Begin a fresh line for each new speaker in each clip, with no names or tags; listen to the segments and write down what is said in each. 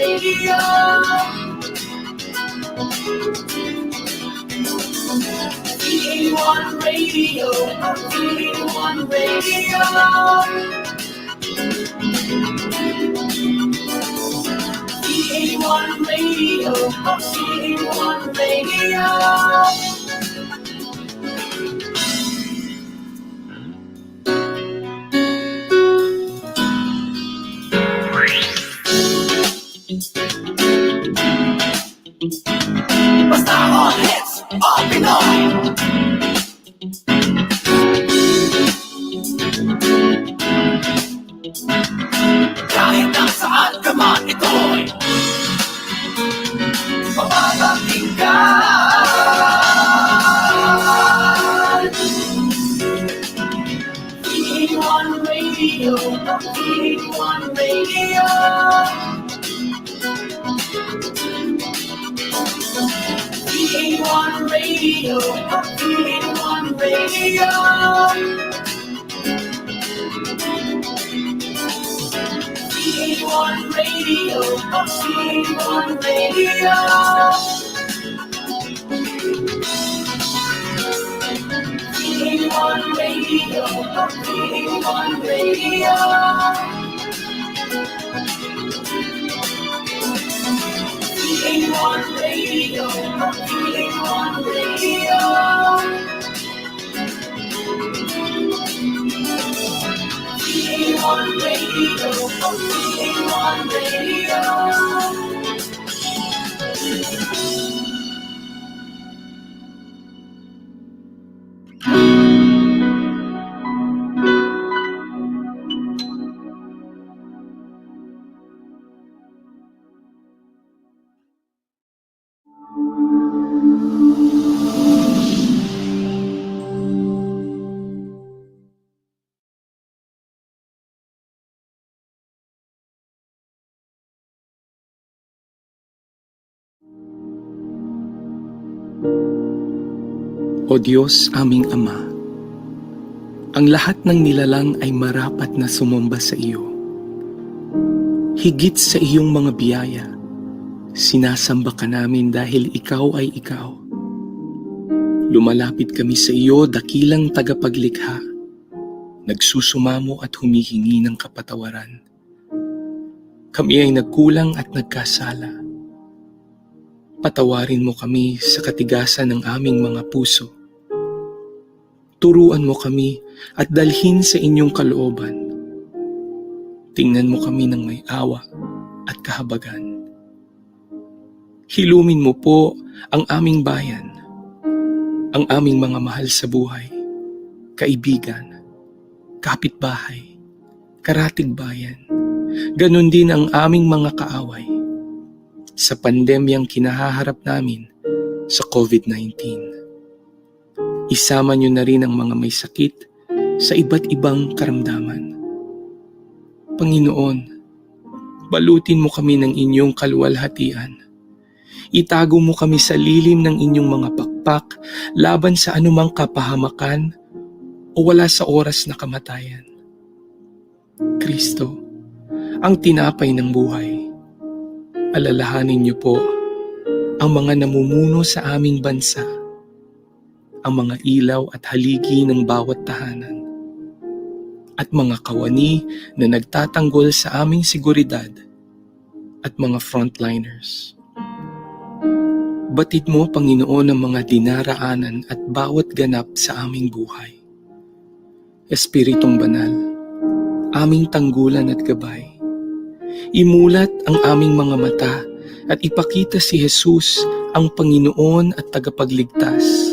Radio. D81 Radio. D81 Radio. D81 Radio. D81 Radio. Basta all hits, all Pinoy. Kahit nasaan ka man, ito'y mapapakinggan. D81 Radio, D81 Radio. D81 Radio, D81 Radio. D81 Radio, D81 Radio. D81 Radio, D81 Radio. D81 Radio, D81 Radio. D81 Radio, D81 Radio.
O Diyos aming Ama, ang lahat ng nilalang ay marapat na sumamba sa iyo. Higit sa iyong mga biyaya, sinasamba ka namin dahil ikaw ay ikaw. Lumalapit kami sa iyo, dakilang tagapaglikha, nagsusumamo at humihingi ng kapatawaran. Kami ay nagkulang at nagkasala. Patawarin mo kami sa katigasan ng aming mga puso. Turuan mo kami at dalhin sa inyong kalooban. Tingnan mo kami ng may awa at kahabagan. Hilumin mo po ang aming bayan, ang aming mga mahal sa buhay, kaibigan, kapitbahay, karatig bayan, ganon din ang aming mga kaaway sa pandemyang kinahaharap namin sa COVID-19. Isama niyo na rin ang mga may sakit sa iba't ibang karamdaman. Panginoon, balutin mo kami ng inyong kaluwalhatian. Itago mo kami sa lilim ng inyong mga pakpak laban sa anumang kapahamakan o wala sa oras na kamatayan. Kristo, ang tinapay ng buhay, alalahanin niyo po ang mga namumuno sa aming bansa, ang mga ilaw at haligi ng bawat tahanan, at mga kawani na nagtatanggol sa aming seguridad at mga frontliners. Batid mo, Panginoon, ang mga dinaraanan at bawat ganap sa aming buhay. Espiritong Banal, aming tanggulan at gabay, imulat ang aming mga mata at ipakita si Jesus ang Panginoon at tagapagligtas,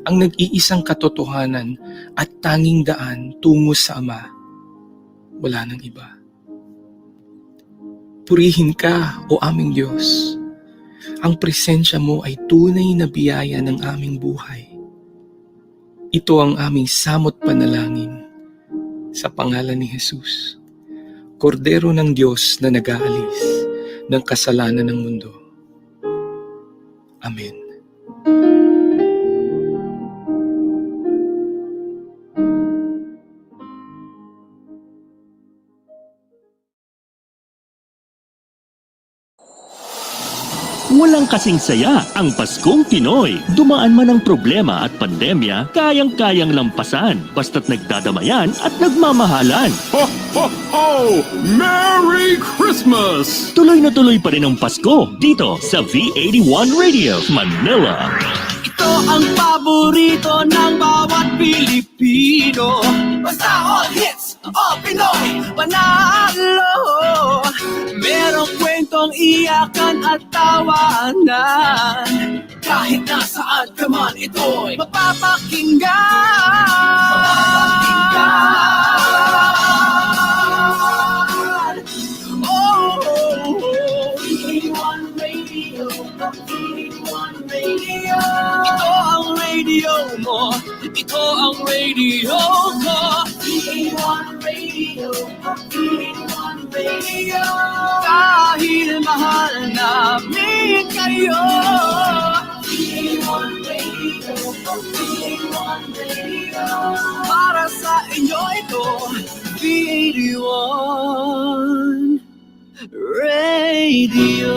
ang nag-iisang katotohanan at tanging daan tungo sa Ama. Wala nang iba. Purihin ka, O aming Diyos. Ang presensya mo ay tunay na biyaya ng aming buhay. Ito ang aming samot panalangin sa pangalan ni Jesus, Kordero ng Diyos na nag-aalis ng kasalanan ng mundo. Amen.
Walang kasing saya ang Paskong Pinoy. Dumaan man ang problema at pandemya, kayang-kayang lampasan basta't nagdadamayan at nagmamahalan.
Ho, ho, ho! Merry Christmas!
Tuloy na tuloy pa rin ang Pasko dito sa V81 Radio, Manila.
Ito ang paborito ng bawat Pilipino. Basta all hits, all Pinoy, panalo. Merong kwentong iyakan at tawanan. Kahit nasaan ka man, ito'y mapapakinggan.
VA1 Radio, VA1 Radio.
Ito ang radio mo, ito ang radio ko.
VA1 Radio, VA1 Radio.
Dahil mahal namin kayo.
VA1 Radio, VA1 Radio.
Para sa inyo ito, V81 Radio.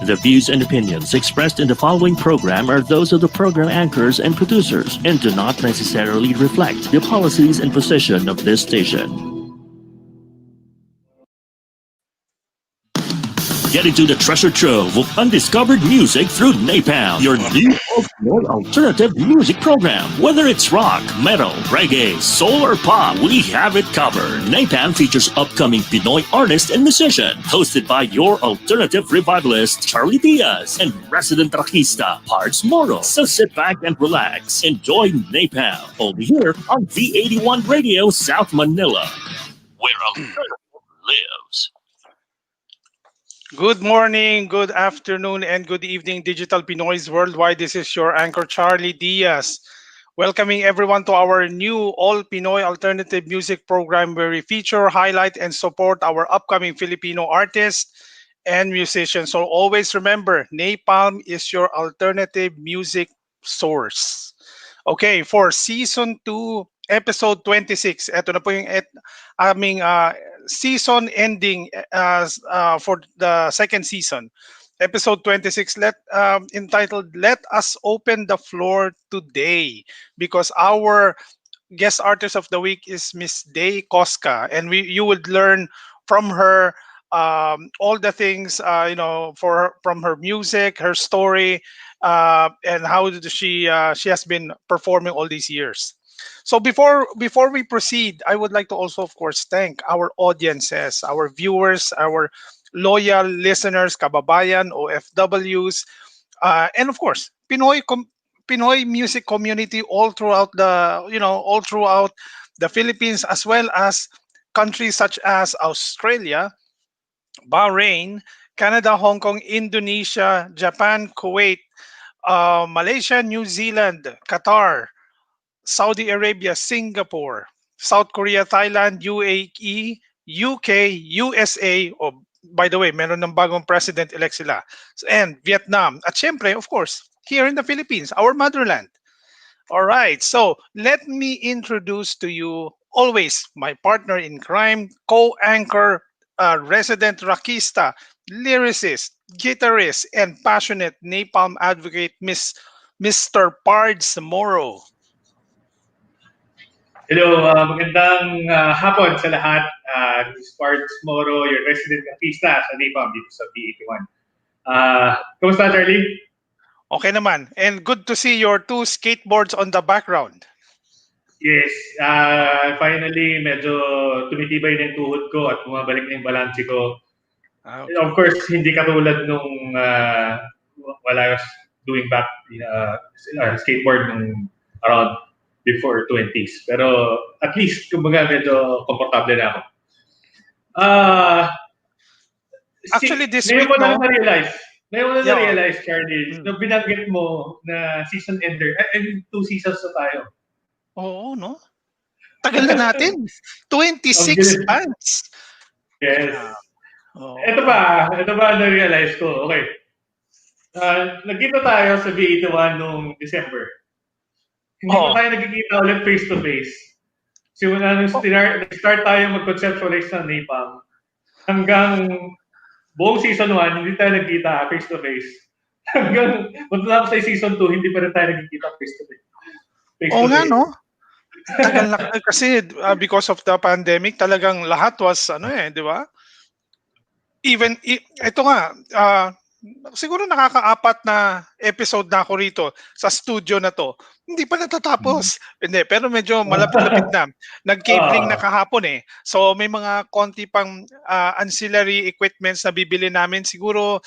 The views and opinions expressed in the following program are those of the program anchors and producers and do not necessarily reflect the policies and position of this station. Get into the treasure trove of undiscovered music through Napalm, your new Pinoy alternative music program. Whether it's rock, metal, reggae, soul, or pop, we have it covered. Napalm features upcoming Pinoy artist and musician, hosted by your alternative revivalist, Charlie Diaz, and resident rockista, Pards Moro. So sit back and relax. Enjoy Napalm, only here on V81 Radio, South Manila, where alternative lives.
Good morning, good afternoon, and good evening, Digital Pinoys worldwide. This is your anchor, Charlie Diaz, welcoming everyone to our new All Pinoy Alternative Music program where we feature, highlight, and support our upcoming Filipino artists and musicians. So always remember, Napalm is your alternative music source. Okay, for Season 2, Episode 26, ito na po yung aming season ending for the second season. Episode 26, entitled Let Us Open the Floor Today, because our guest artist of the week is Miss Dey Cosca, and you would learn from her all the things from her music, her story, and how she has been performing all these years. So before we proceed, I would like to also, of course, thank our audiences, our viewers, our loyal listeners, kababayan, OFWs, and of course, Pinoy music community all throughout the Philippines, as well as countries such as Australia, Bahrain, Canada, Hong Kong, Indonesia, Japan, Kuwait, Malaysia, New Zealand, Qatar, Saudi Arabia, Singapore, South Korea, Thailand, UAE, UK, USA, by the way, meron ng bagong president-elect sila, and Vietnam. At syempre, of course, here in the Philippines, our motherland. All right, so let me introduce to you always my partner in crime, co-anchor, resident rockista, lyricist, guitarist, and passionate Napalm advocate, Mr. Pards Moro.
Hello, magandang hapon sa lahat. This is Pards Moro, your resident artista sa Napalm dito sa B81. Kamusta, Charlie?
Okay naman. And good to see your two skateboards on the background.
Yes, finally, medyo tumitibay na yung tuhod ko at bumabalik na yung balanse ko.
Okay.
Of course, hindi katulad nung while I was doing back skateboard nung around before 20s. Pero at least, kumbaga, medyo komportable na ako.
Actually, this
ngayon
week,
ko na
no?
na-realize, Charlie, nung binanggit mo na season ender, I mean, 2 seasons na tayo.
Oo, no? Tagal na natin. 26 months.
Yes.
Oh.
Ito ba na-realize ko? Okay. Nagkita tayo sa B81 noong December. Hindi pa tayo nagkikita ulit face-to-face. Simula nung start tayo mag-conceptualize ng napalm, hanggang buong season 1, hindi tayo nagkita face to face. Hanggang matapos tayo season 2, hindi pa rin tayo nagkikita face to face.
Oo nga, no? Tagal na kasi because of the pandemic, talagang lahat was di ba? Even ito nga, siguro nakaka-4 na episode na ako rito sa studio na to. Hindi pa natatapos. Hindi, pero medyo malapit-lapit na. Nag-cabling na kahapon eh. So may mga konti pang ancillary equipments na bibili namin. Siguro,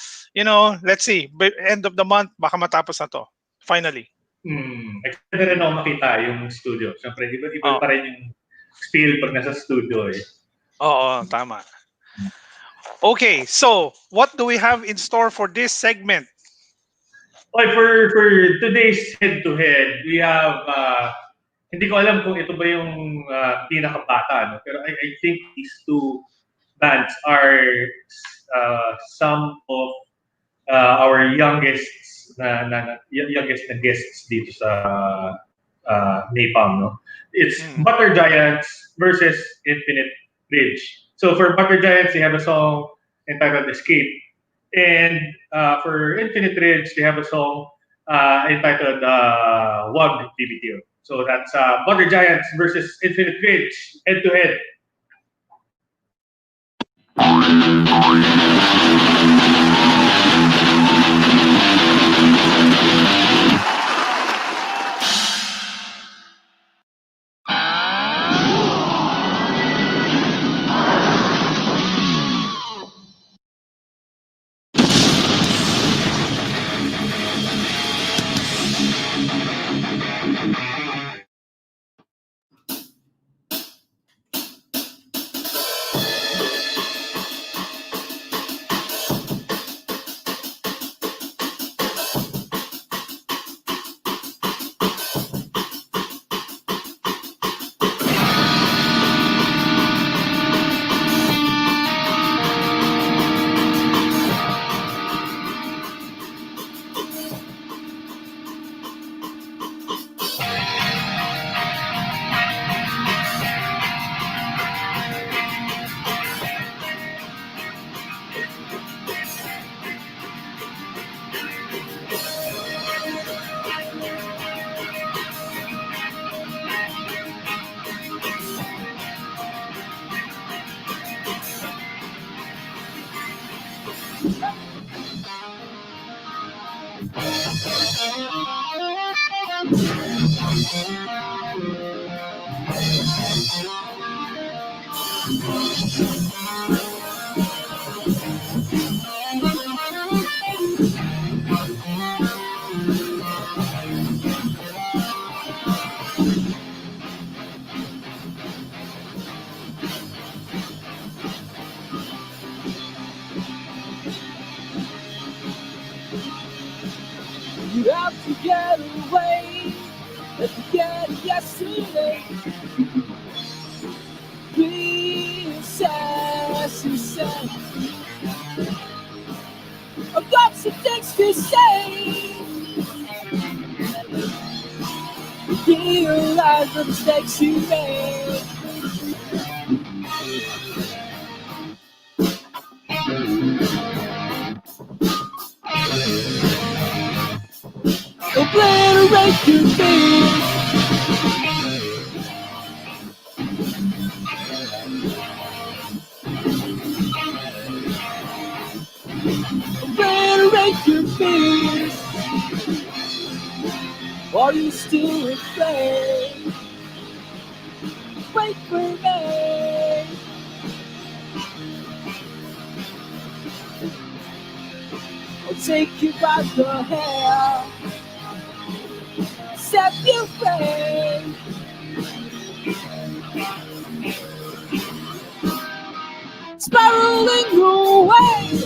let's see, by end of the month, baka matapos na to. Finally.
Excited rin ako makita yung studio. Siyempre, iba pa rin yung feel pag nasa studio eh.
Oo, tama. Okay, so what do we have in store for this segment?
Okay, for today's head-to-head, we have, hindi ko alam kung ito ba yung pinakabata, no? Pero I think these two bands are some of our youngest na guests dito sa Napalm, no? It's Butter Giants versus Infinite Ridge. So for Butter Giants, they have a song entitled Escape. And for Infinite Ridge, they have a song entitled Wag BBTO. So that's Butter Giants versus Infinite Ridge, head-to-head.
You have to get away and forget yesterday. Please, as you said, I've got some things to say. Realize the mistakes you made. Obliterate your fears. Obliterate your fears. Are you still afraid? Wait for me. I'll take you by the hair. Set you free. Spiraling away.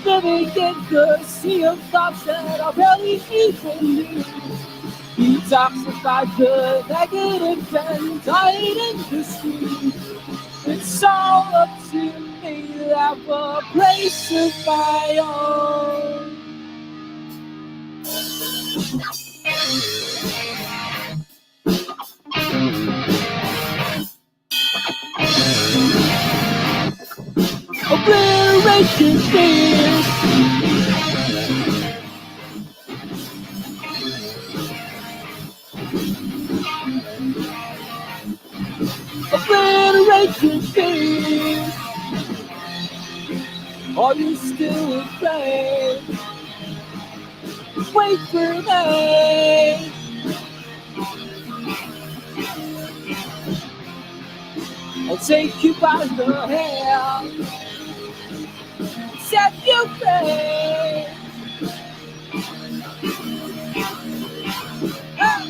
Living in the sea of thoughts that are barely even new. Detoxify the negative and hide in the street. It's all up to me to have a place of my own. your fears. Obliterate your fears. Are you still afraid? Wait for me. I'll take you by the hand, set you free. Ah!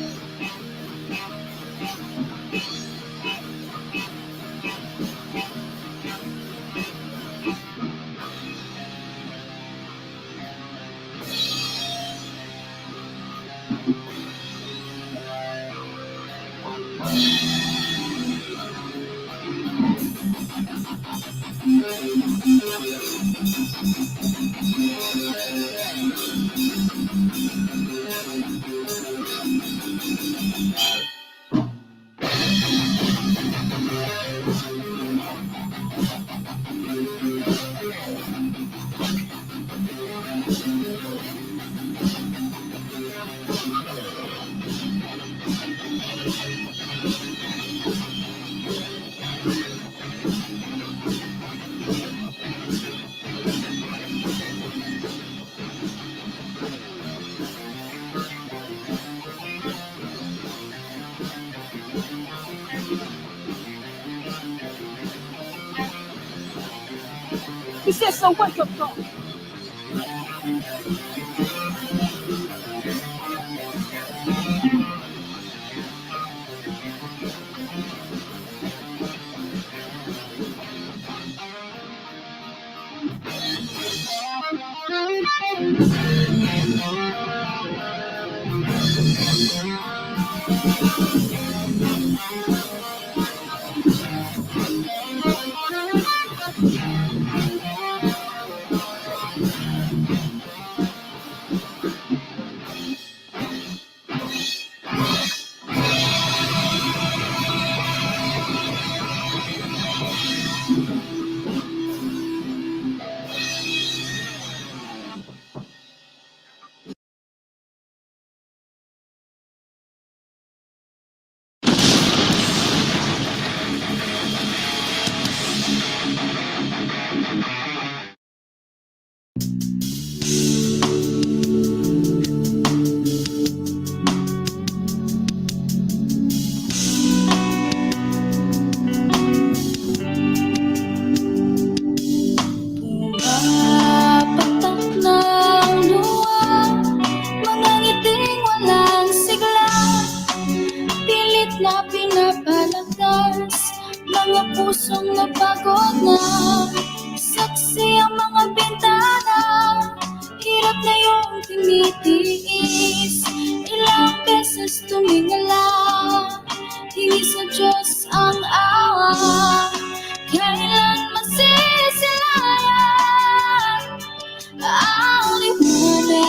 This is a wake-up call.
Patak ng luha, mga ngiting walang sigla, pilit na pinapalagas, mga pusong napagod na. Saksi ang mga bintana, hirap na yung tinitiis. Ilang beses tumingala, hingi sa Diyos ang awa. Kailan masisilayan ang liwanag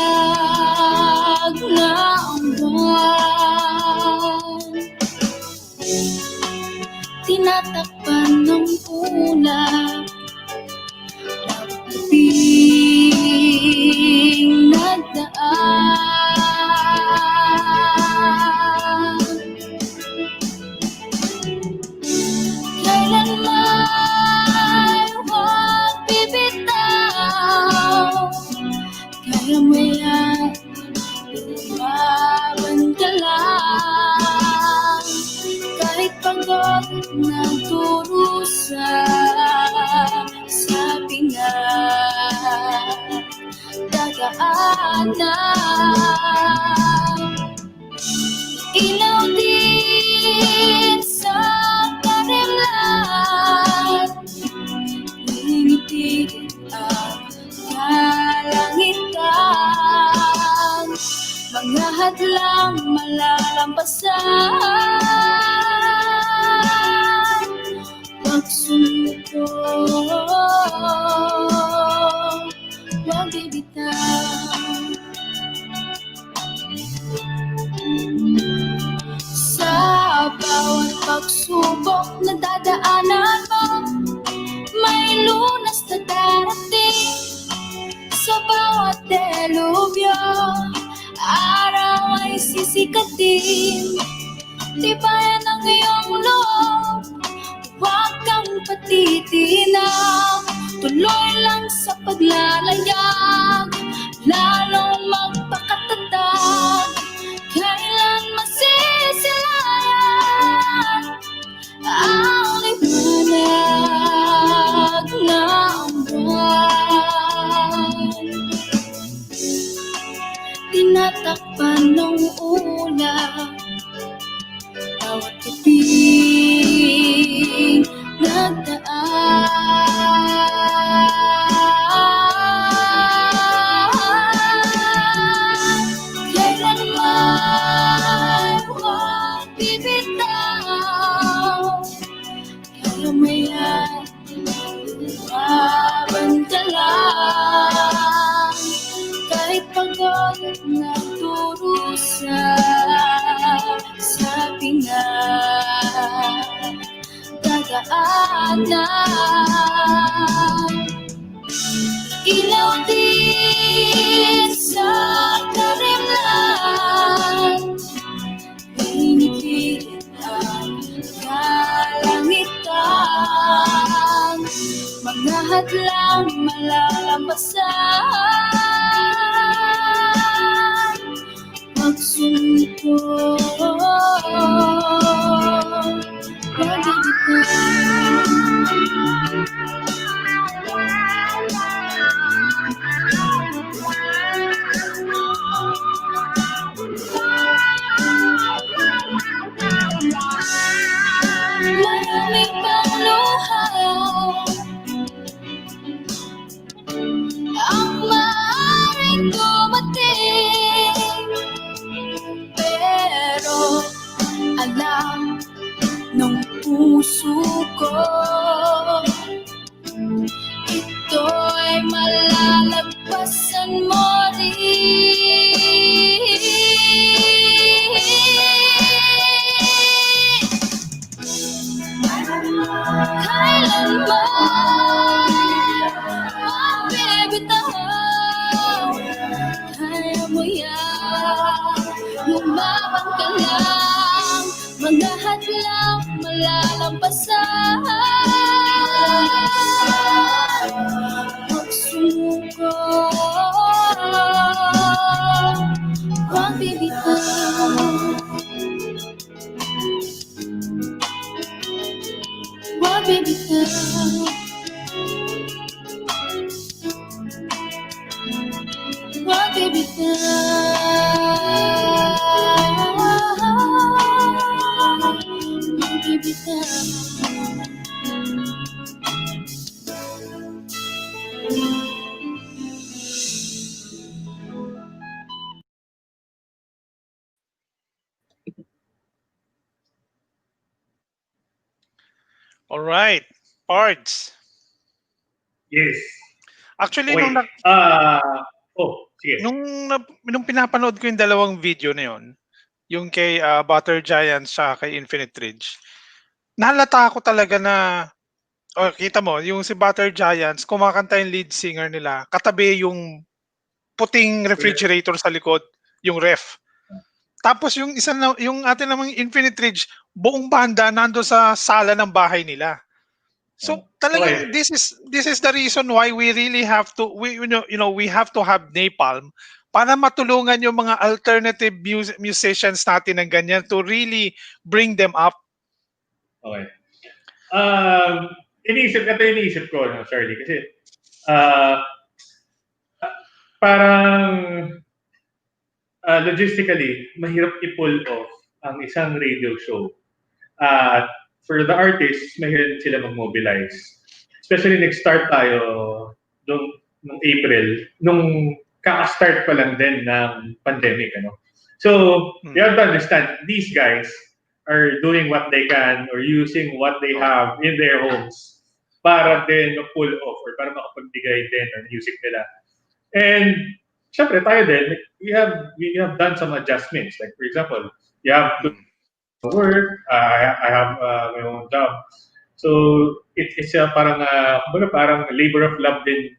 ng buwan? Tinatakpan ng ulap, pagdating na daan. Kailanman huwag bibitaw, kaya mo yan, lumaban ka lang. Kahit pagod na turusa sa pinga, dadaanan. Ilaw din sa karimlan, ngiti ang kalangitan. Mga hadlang malalampasan, pagsunod huwag bibitaw. Sa bawat pagsubok na dadaanan mo, may lunas na darating. Sa bawat delubyo, araw ay sisikatin. Tibayan ang iyong loob, huwag kang patitinang. Tuloy lang sa paglalayag, lalong magpakatatag. Kailan masisilayan ang liwanag ng buwan. Tinatakpan ng ulap bawat gabi nagdaan. Kailanman huwag bibitaw, kaya mayan laban ka lang. Kahit pagod at nagdurusa sa pinagdadaanan. Ilaw din sa karimlan, pinipilit ang kalangitan. Mga hadlang malalampasan, magsumiko, pag-ibig. Maraming pang luha ang maaaring dumating, pero alam ng puso ko, ito'y malalagpasan mo rin. Kailanman magbibitaw, kaya mo yan, lumaban ka lang. Mga hadlang malalampasan, magsumuko, huwag bibitaw. Huwag bibitaw, huwag bibitaw, huwag bibitaw.
All right, Pards.
Yes.
Actually,
Wait. Sige.
nung pinapanood ko yung dalawang video na yun, yung kay Butter Giants sa kay Infinite Ridge, nahalata ko talaga na, kita mo, yung si Butter Giants, kumakanta yung lead singer nila, katabi yung puting refrigerator sa likod, yung ref. Tapos yung yung atin namang Infinite Ridge, buong banda nando sa sala ng bahay nila. So talagang this is the reason why we really have to we have to have napalm para matulungan yung mga alternative musicians natin ng ganyan to really bring them up.
Okay. Iniisip ko, no, Charlie, kasi parang logistically, mahirap i-pull off ang isang radio show. For the artists, mahirap sila mag-mobilize. Especially nag-start tayo nung April, nung kaka-start pa lang din ng pandemic. Ano? So, you have to understand, these guys are doing what they can or using what they have in their homes para din pull off or para makapagbigay din ng music nila. And syempre tayo din, we have done some adjustments. Like for example, you have to work, I have my own job. So it's a parang labor of love din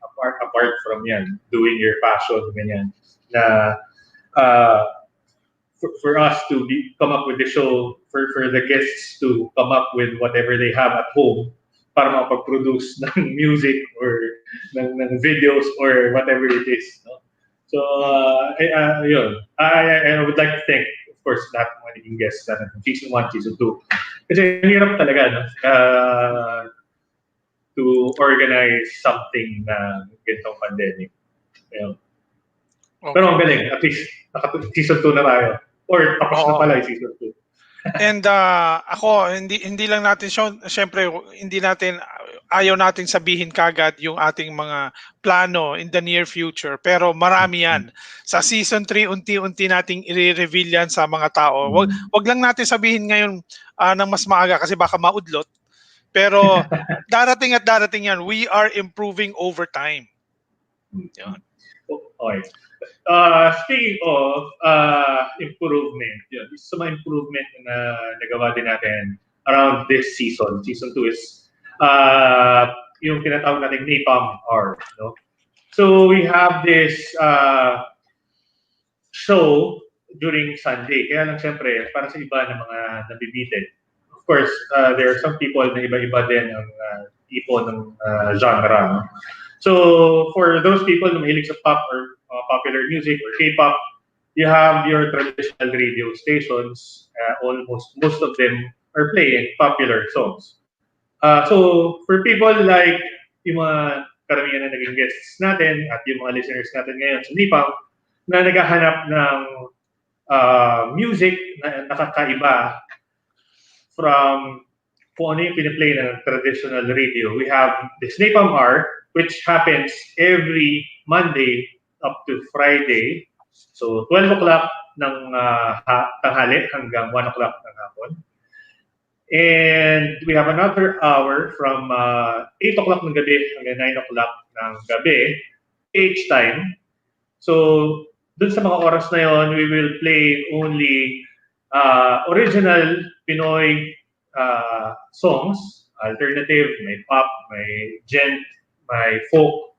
apart from yan, doing your passion ganyan na for us to come up with the show, for the guests to come up with whatever they have at home para makapag-produce ng music or ng videos or whatever it is. No? So, yun. I would like to thank, of course, lahat ng mga naging guests natin from season 1, season 2. Kasi hirap talaga, no? To organize something na ganitong pandemic. Yun.
Okay.
Pero ang galing, at least season 2 na tayo. Or tapos na pala yung season 2.
And ako, hindi lang natin, syempre, ayaw natin sabihin kagad yung ating mga plano in the near future. Pero marami yan. Sa season 3, unti-unti nating i-reveal yan sa mga tao. Wag lang natin sabihin ngayon ng mas maaga kasi baka maudlot. Pero darating at darating yan. We are improving over time. Yan.
Okay. Speaking of improvement, yun, isa sa mga improvement na nagawa din natin around this season. Season 2 is yung tinatawag natin Napalm Hour. No? So we have this show during Sunday. Kaya lang siyempre, para sa iba na mga nabibitin. Of course, there are some people na iba-iba din ang tipo ng genre. No? So for those people na mahilig sa pop or popular music or K-pop, you have your traditional radio stations. Most of them are playing popular songs. So for people like yung mga karamihan na naging guests natin at yung mga listeners natin ngayon sa Napalm na naghahanap ng music na nakakaiba from kung ano yung piniplay ng traditional radio, we have this Napalm Hour, which happens every Monday up to Friday. So 12 o'clock ng tanghali hanggang 1 o'clock ng hapon. And we have another hour from 8 o'clock ng gabi hanggang 9 o'clock ng gabi, each time. So dun sa mga oras na yon, we will play only original Pinoy songs, alternative, may pop, may gent, may folk,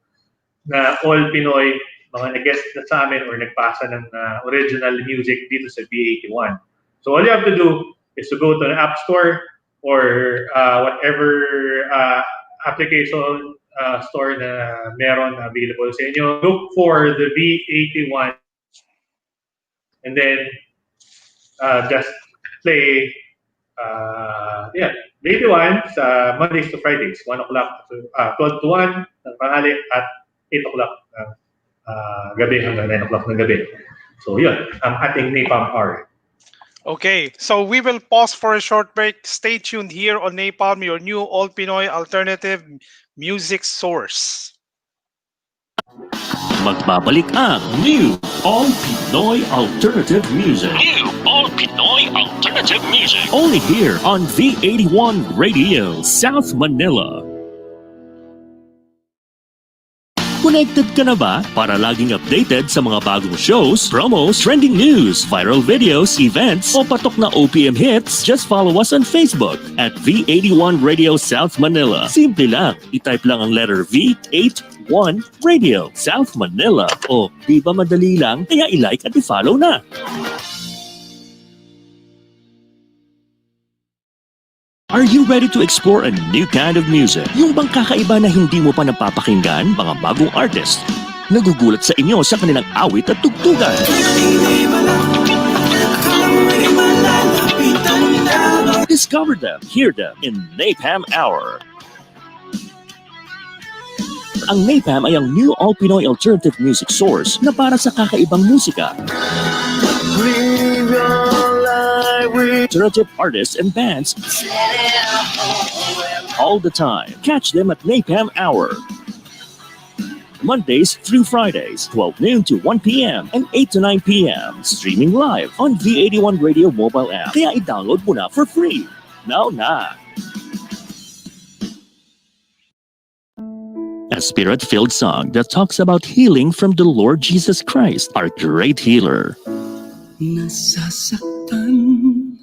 na all Pinoy, mga nag-guest na sa amin or nagpasa ng original music dito sa B81. So all you have to do is to go to the App Store or whatever application store na meron available sa inyo. Look for the B81 and then just play B81 sa Mondays to Fridays, 1 o'clock to 12 to 1 ng tanghali at 8 o'clock ng gabi hanggang 9 o'clock ng gabi. So yun, ang ating Napalm Hour.
Okay, so we will pause for a short break. Stay tuned here on Napalm, your new all-Pinoy alternative music source.
Magbabalik ang New All Pinoy Alternative Music. New All Pinoy Alternative Music. Only here on V81 Radio, South Manila. Connected ka na ba para laging updated sa mga bagong shows, promos, trending news, viral videos, events, o patok na OPM hits? Just follow us on Facebook at V81 Radio South Manila. Simple lang, itype lang ang letter V81 Radio South Manila. O di ba madali lang, kaya i-like at i-follow na. Are you ready to explore a new kind of music? Yung bang kakaiba na hindi mo pa napapakinggan? Mga bagong artist. Nagugulat sa inyo sa kanilang awit at tugtugan. Discover them, hear them in Napalm Hour. Ang Napalm ay ang new all-Pinoy alternative music source na para sa kakaibang musika. Alternative artists and bands all the time. Catch them at Napalm Hour. Mondays through Fridays, 12 noon to 1 p.m. and 8 to 9 p.m. Streaming live on V81 Radio mobile app. Kaya i-download mo na for free. Now na! A spirit-filled song that talks about healing from the Lord Jesus Christ, our great healer.
Nasasaktan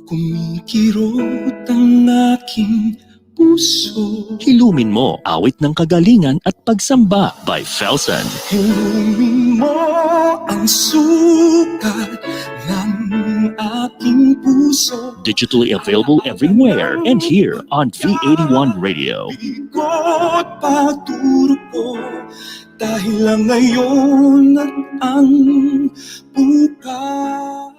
Kumikirot ang aking puso.
Hilumin mo awit ng kagalingan at pagsamba by Felsen.
Hilumin mo ang sukat ng aking puso.
Digitally available everywhere and here on V81 Radio.
Bigot pagturo ko dahil lang ngayon at ang bukas.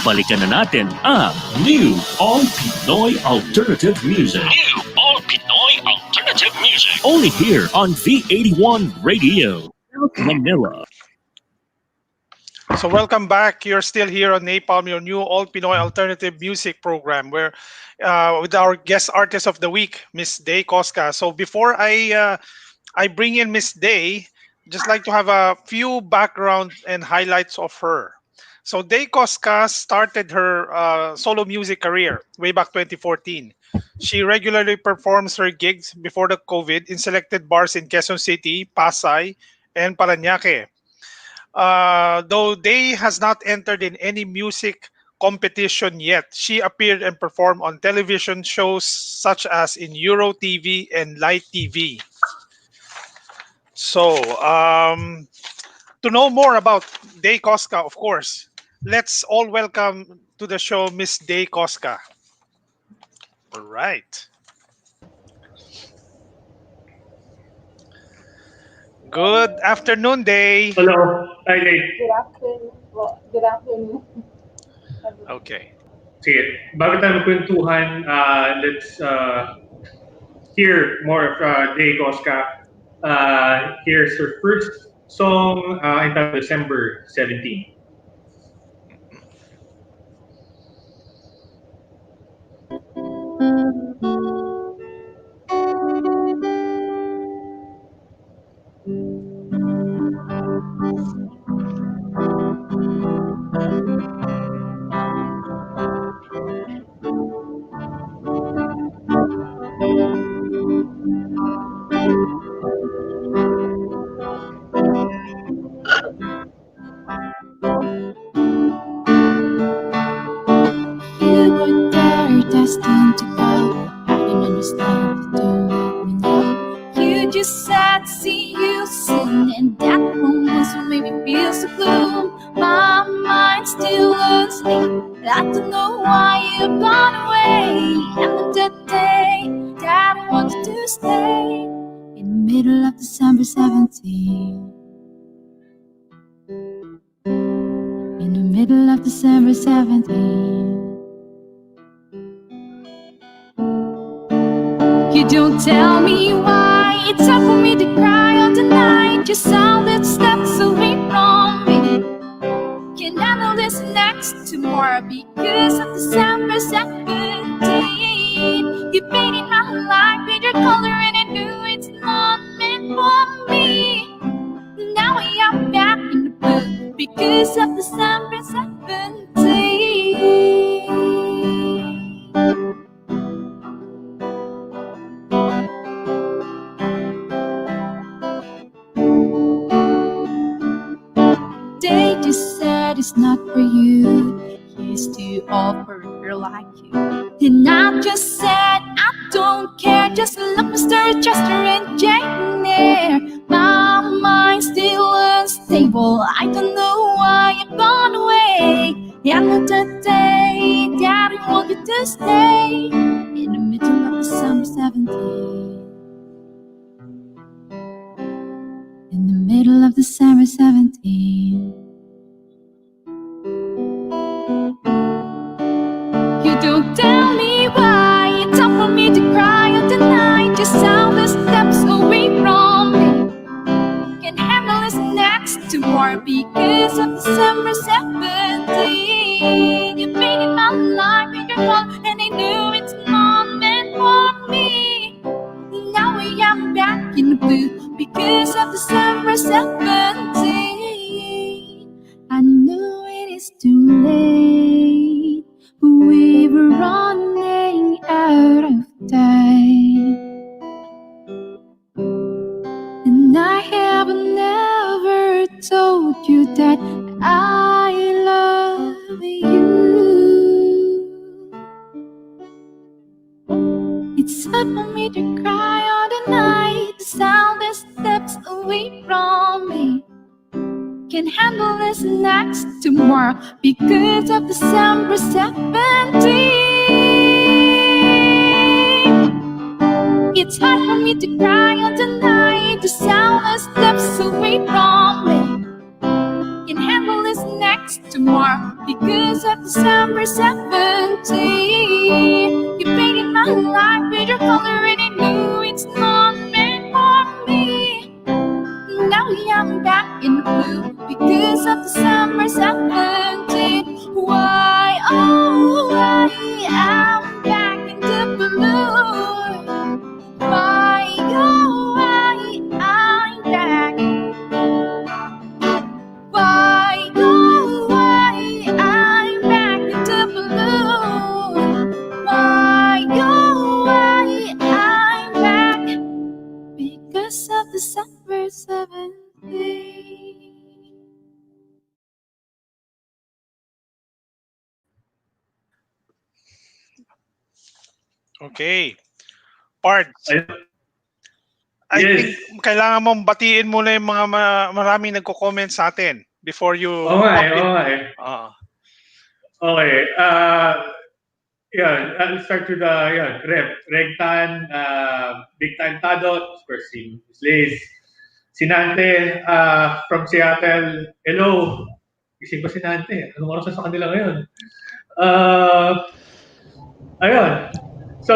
Balikan na natin ang New All Pinoy Alternative Music. New All Pinoy Alternative Music. Only here on V81 Radio, Manila.
So welcome back. You're still here on Napalm, your new all Pinoy alternative music program, where with our guest artist of the week, Miss Dey Cosca. So before I bring in Miss Dey, just like to have a few background and highlights of her. So Dey Cosca started her solo music career way back 2014. She regularly performs her gigs before the COVID in selected bars in Quezon City, Pasay, and Parañaque. Though Dey has not entered in any music competition yet, she appeared and performed on television shows such as in Euro TV and Light TV. So, to know more about Dey Cosca, of course, let's all welcome to the show Miss Dey Cosca. All right. Good afternoon, Dey.
Hello. Hi, Dey.
Good afternoon. Good afternoon.
Okay.
Sige, bago tayo magkwentuhan, let's hear more of Dey Cosca. Here's her first song entitled December 17.
You were there, destined to go. I didn't understand, but don't let me know. You just sad to see you sin, and that moment made me feel so blue. My mind still asleep, but I don't know why you've gone away. And on that day that I wanted to stay, in the middle of December 17. In the middle of December 17. You don't tell me why it's hard for me to cry on the night. Your silent steps away from me. Can handle this next tomorrow because of December 17. You painted my life with your color and I knew it's not meant for me. Now I am back in the blue because of December 17. They just said it's not for you. He's too old for a girl like you. Then I just said I don't care. Just look Mr. Chester and Jane Eyre. My mind's still unstable. I don't know why you've gone away. And on that day that I want you to stay, in the middle of December 17. In the middle of December 17. You don't tell me why it's time for me to cry on the night. Just sound the steps away from me. Can handle this next tomorrow because of December 17. You painted my life with your color and I knew it's not meant for me. Now I am back in the blue because of December 17. I know it is too late. We were running out of time, and I have never told you that I love you. It's hard for me to cry all the night. The sound that steps away from me can handle this next tomorrow because of December 17th. It's hard for me to cry on the night. The sound that steps away from me can handle this next tomorrow because of December 17th. You painted my life with your color and I knew it's not meant for me. Now I'm back in the blue because of December 17th. Why, oh, why I'm back in the blue? Why, oh, why I'm back? Why, oh, why I'm back in the blue? Why, oh, why I'm back? Because of December 17th.
Okay. Parts.
Ayun.
I
Yes.
think kailangan mong batiin muna yung mga maraming nagko-comment sa atin before you
Oo nga
pop
eh,
in.
oo nga eh. Okay. I'll start with Regtan, Big Time Tado, of course, si Liz. Sinante from Seattle. Hello. Gising ko si Nante. Anong oras na sa kanila ngayon? Ayun. So,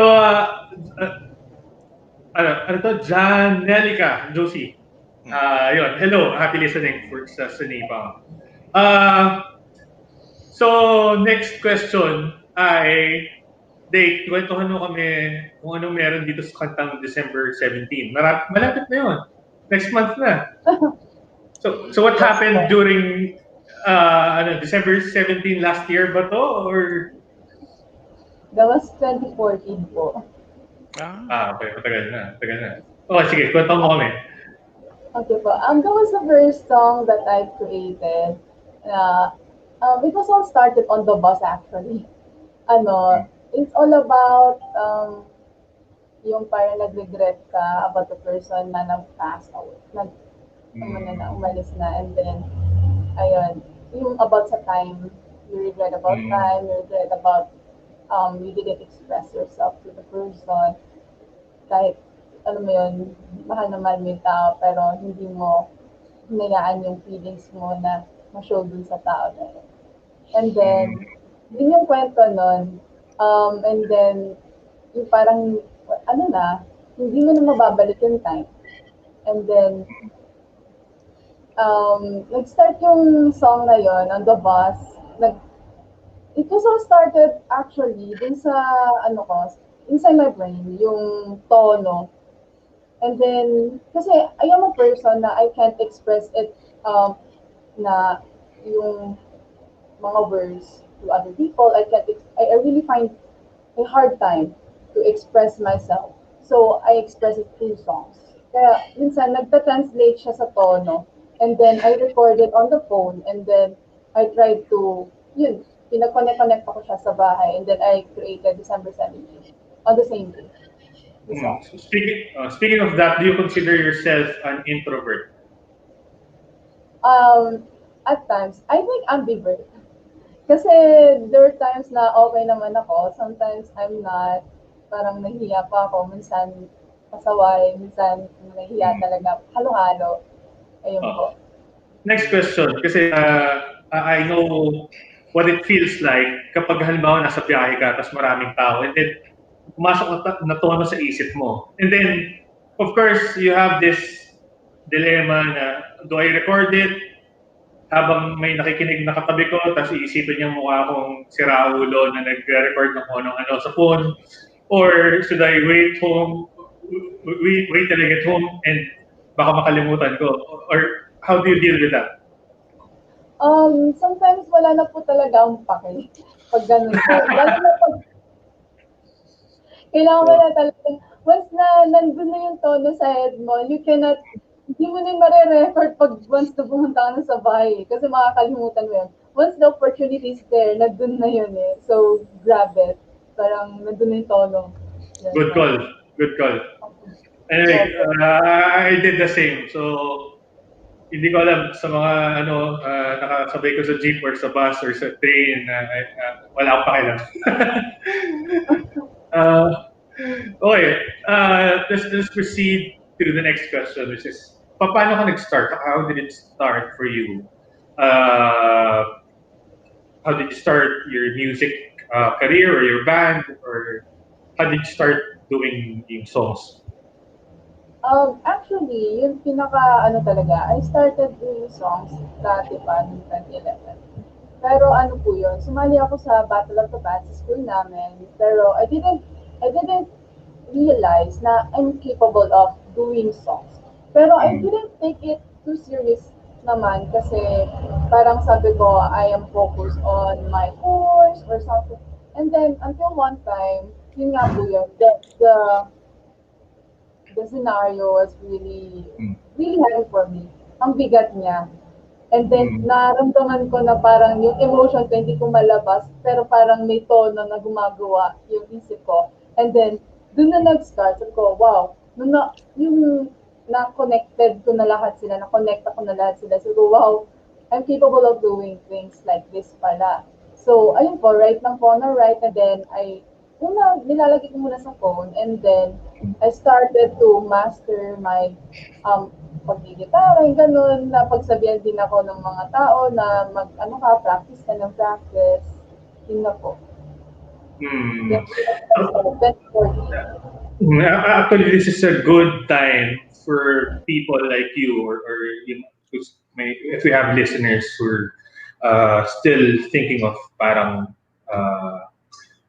ano to? Janelica, Josie. Yun. Hello. Happy listening for sa Nipa. So, next question ay, Dey, kwentuhan mo kami kung anong meron dito sa kantang December 17. Malapit na yun. Next month na. So what happened during December 17 last year ba to? Or
That was 2014 po.
okay, matagal na. Oh, sige, kwento mo kami.
Okay po. That was the first song that I created. It was all started on the bus actually. It's all about yung parang nag-regret ka about the person na nag-pass away. Umalis na. And then, ayun, yung about sa time, you regret about time, you regret about you didn't express yourself to the person. Kahit, alam mo yun, mahal naman mo yung tao, pero hindi mo hinayaan yung feelings mo na ma-show dun sa tao na yun. And then, yun yung kwento nun. And then, yung parang, hindi mo na mababalik yung time. And then, nag-start yung song na yon on the bus. It was all started actually dun sa, inside my brain, yung tono. And then, kasi I am a person na I can't express it, na yung mga words to other people. I really find a hard time to express myself. So, I express it through songs. Kaya, minsan, nagta-translate siya sa tono. And then, I record it on the phone. And then, I try to, pinag-connect ako siya sa bahay. And then, I created December 17 on the same day.
Speaking of that, do you consider yourself an introvert?
At times, I think ambivert. Kasi there are times na okay naman ako, sometimes I'm not, parang nahihiya pa ako, minsan pasaway, minsan nahihiya talaga, halo-halo. Ayun po.
Next question, kasi I know what it feels like kapag halimbawa nasa biyahe ka, tapos maraming tao, and then pumasok na tono sa isip mo. And then, of course, you have this dilemma na, do I record it habang may nakikinig na katabi ko, tapos iisipin niya mukha akong si Raulo na nag-record ng ano sa phone, or should I wait till I get home and baka makalimutan ko, or how do you deal with that?
Sometimes wala na po talaga ang pake pag ganun po. Lalo na pag kailangan mo na talaga, once na nandun na yung tono sa head mo, hindi mo na mare-record pag once na pumunta ka na sa bahay. Kasi makakalimutan mo yun. Once the opportunity is there, nandun na yun eh. So, grab it. Parang nandun na yung tono.
Good call. Good call.
Yes,
Anyway, I did the same. So, hindi ko alam sa mga nakasabay ko sa jeep or sa bus or sa train, wala akong pakialam. uh, okay, let's proceed to the next question, which is, paano ka nag-start? How did it start for you? Uh, how did you start your music career or your band, or how did you start doing yung songs?
Actually, yung pinaka ano talaga, I started doing songs dati pa noong 2011. Pero ano po yun, sumali ako sa Battle of the Bands sa school namin. Pero I didn't realize na I'm capable of doing songs. Pero I didn't take it too serious naman kasi parang sabi ko, I am focused on my course or something. And then, until one time, yun nga po yun, the scenario was really heavy for me. Ang bigat niya. And then, naramdaman ko na parang yung emotion ko hindi ko malabas, pero parang may tono na gumagawa yung isip ko. And then, dun na nag-start. Sabi ko, wow, yung na-connected ko na lahat sila, na-connect ako na lahat sila. Sabi ko, wow, I'm capable of doing things like this pala. So, ayun po, write lang po na write. And then, nilalagay ko muna sa phone. And then, I started to master my pag-gitara, yung ganun, na pagsabihan din ako ng mga tao na practice ka ng practice. Yun na po. Yan po yung 2014.
Actually, this is a good time for people like you, or if we have listeners who are still thinking of parang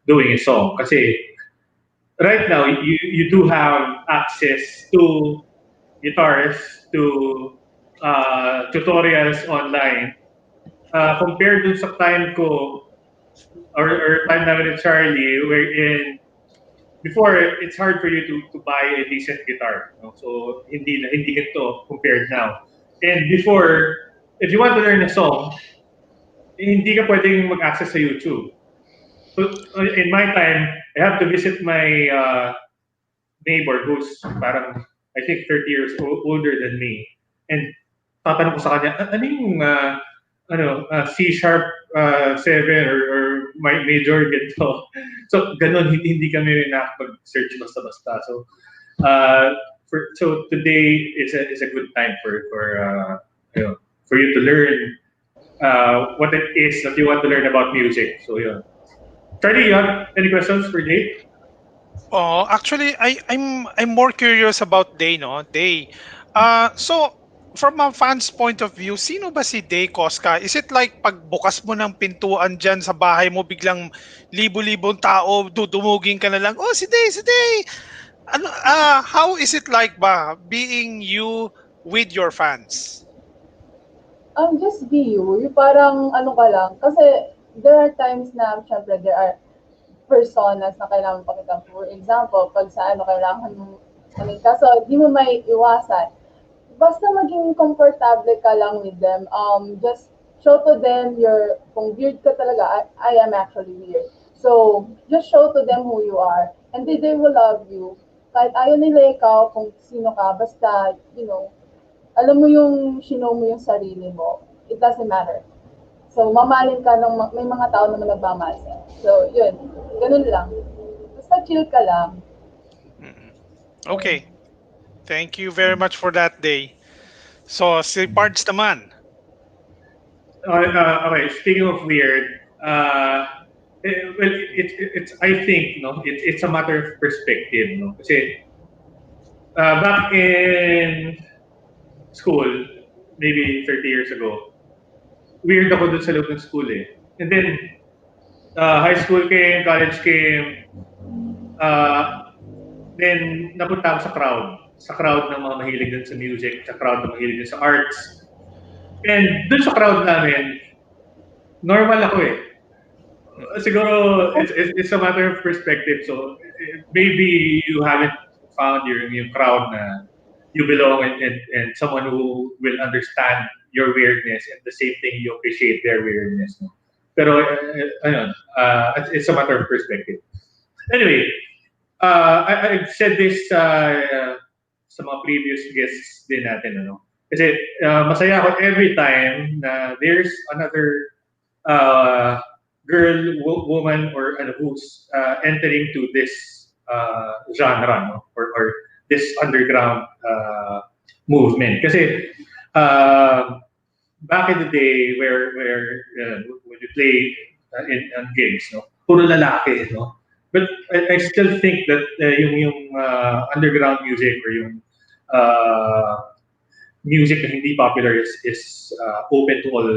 doing a song. Kasi right now, you do have access to guitars, to tutorials online. Compared dun sa time ko, or time namin ni Charlie, wherein before, it's hard for you to buy a decent guitar. No? So, hindi ito compared now. And before, if you want to learn a song, hindi ka pwedeng mag-access sa YouTube. So, in my time, I have to visit my neighbor who's parang, I think, 30 years older than me. And tatanong ko sa kanya, ano yung C sharp 7 or my major ganito. So ganun, hindi kami nakapag-search basta-basta. So so today is a good time for you to learn what it is that you want to learn about music. So yeah. Charlie, you have any questions for Jay?
Oh, actually, I'm more curious about Day, no? Day. So from a fan's point of view, sino ba si Dey Cosca? Is it like pagbukas mo ng pintuan dyan sa bahay mo, biglang libo-libong tao, dudumugin ka na lang, oh, si Dey, si Dey! Ano, how is it like ba being you with your fans?
Just be you. Yung parang ano ka lang. Kasi there are times na, syempre, there are personas na kailangan pakita. For example, pag sa kailangan mo, kaso di mo may iwasan. Basta maging komportable ka lang with them. Just show to them kung weird ka talaga, I am actually weird. So, just show to them who you are. And they will love you. Kahit ayaw nila ikaw, kung sino ka, basta, alam mo show mo yung sarili mo. It doesn't matter. So, mamahalin ka may mga tao naman nagmamahal sa'yo. So, yun. Ganun lang. Basta chill ka lang.
Okay. Thank you very much for that, Day. So, si Pards naman.
Okay, speaking of weird, it's I think it's a matter of perspective, no? Kasi back in school, maybe 30 years ago, weird ako dun sa loob ng school eh. And then high school came, college came, then napunta ako sa crowd ng mga mahilig dun sa music, sa crowd ng mahilig dun sa arts. And dun sa crowd namin, normal ako eh. Siguro, it's a matter of perspective. So, maybe you haven't found yung crowd na you belong and someone who will understand your weirdness and the same thing you appreciate their weirdness. No? Pero, it's a matter of perspective. Anyway, I've said this sa mga previous guests din natin, ano? Kasi masaya ako every time na there's another girl, woman, or ano, who's entering to this genre, no? Or this underground movement. Kasi back in the day where when you play in gigs, no, puro lalaki, no. But I still think that yung underground music or yung music na hindi popular is open to all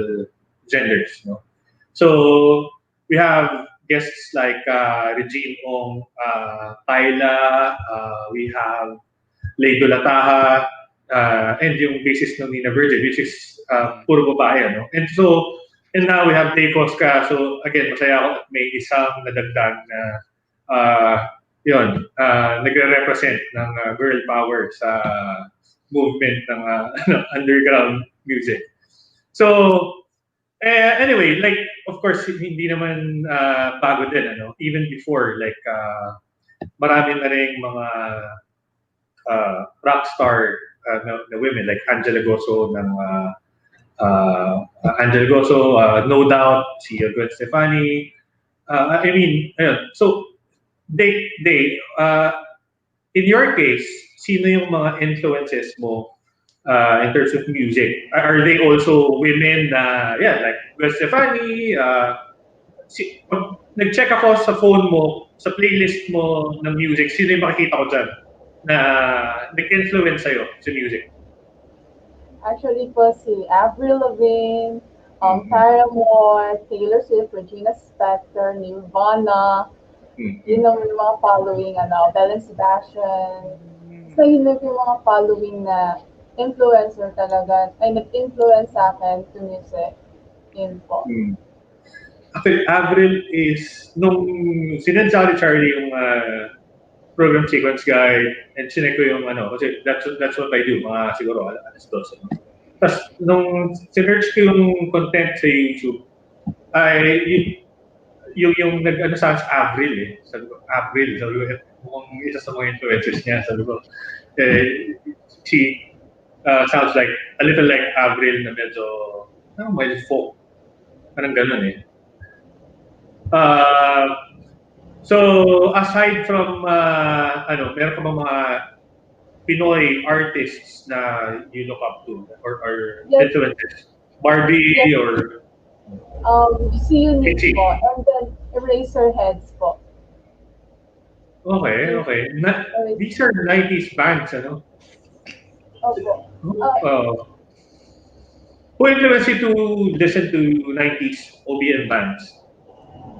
genders, no. So we have guests like Regine Ong, Tyla, we have Leido Lataha, and yung bassist ng Nina Virgin, which is puro babae, ano? And now we have Dey Cosca. So again, masaya ako at may isang nadagdag na nagre-represent ng girl power sa movement ng underground music. So anyway, like, of course, hindi naman bago din, ano? Even before, like, marami na rin mga rock star na women, like Angela Goso ng Angela Goso, No Doubt, si Gwen Stefani. I mean, so they in your case, sino yung mga influences mo in terms of music? Are they also women na, like Gwen Stefani? Nag-check ako sa phone mo, sa playlist mo ng music, sino yung makikita ko dyan na nag-influence sa'yo sa music?
Actually po si Avril Lavigne, Paramore, Taylor Swift, Regina Spektor, Nirvana, yun ang mga following, Belle and Sebastian. So yun yung mga following na influencer talaga, ay nag-influence sa akin to music. Yun po.
Actually, Avril is, nung sinend sa Charlie yung program sequence guide, and sinek ko yung kasi that's what I do, mga siguro alas 12. Tapos nung sinearch ko yung content sa YouTube, ay yung nag-ano sa Avril, sabi ko, Avril, sabi ko, mukhang isa sa mga influencers niya, sabi ko, she sounds like a little like Avril na medyo folk, parang ganun . So aside from meron ka ba mga Pinoy artists na you look up to or
Yes.
influences? Barbie or
See You Nick po, and then Eraserheads po.
Okay. These are 90s bands, ano?
Opo.
Who influenced you to listen to 90s OBM bands?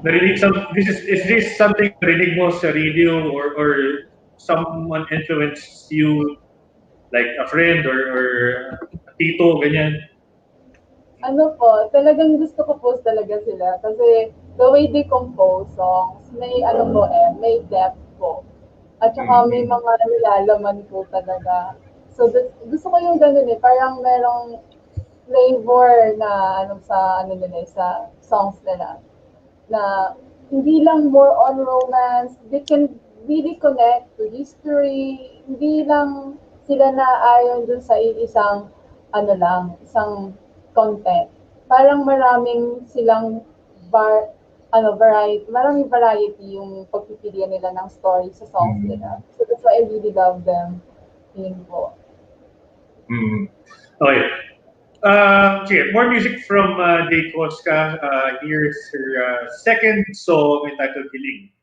Is this something narinig mo sa radio or someone influenced you, like a friend or a tito, ganyan?
Ano po, talagang gusto ko po talaga sila kasi the way they compose songs, may may depth po. At saka may mga nilalaman po talaga. So gusto ko yung ganun parang merong flavor na sa songs nila. Na hindi lang more on romance, they can really connect to history, hindi lang sila na ayon dun sa isang isang content. Parang maraming silang maraming variety yung pagpipilian nila ng story sa songs nila. So that's why I really love them. Yun po.
Okay. Sige, more music from Dey Cosca. Here's her second song entitled Hiling.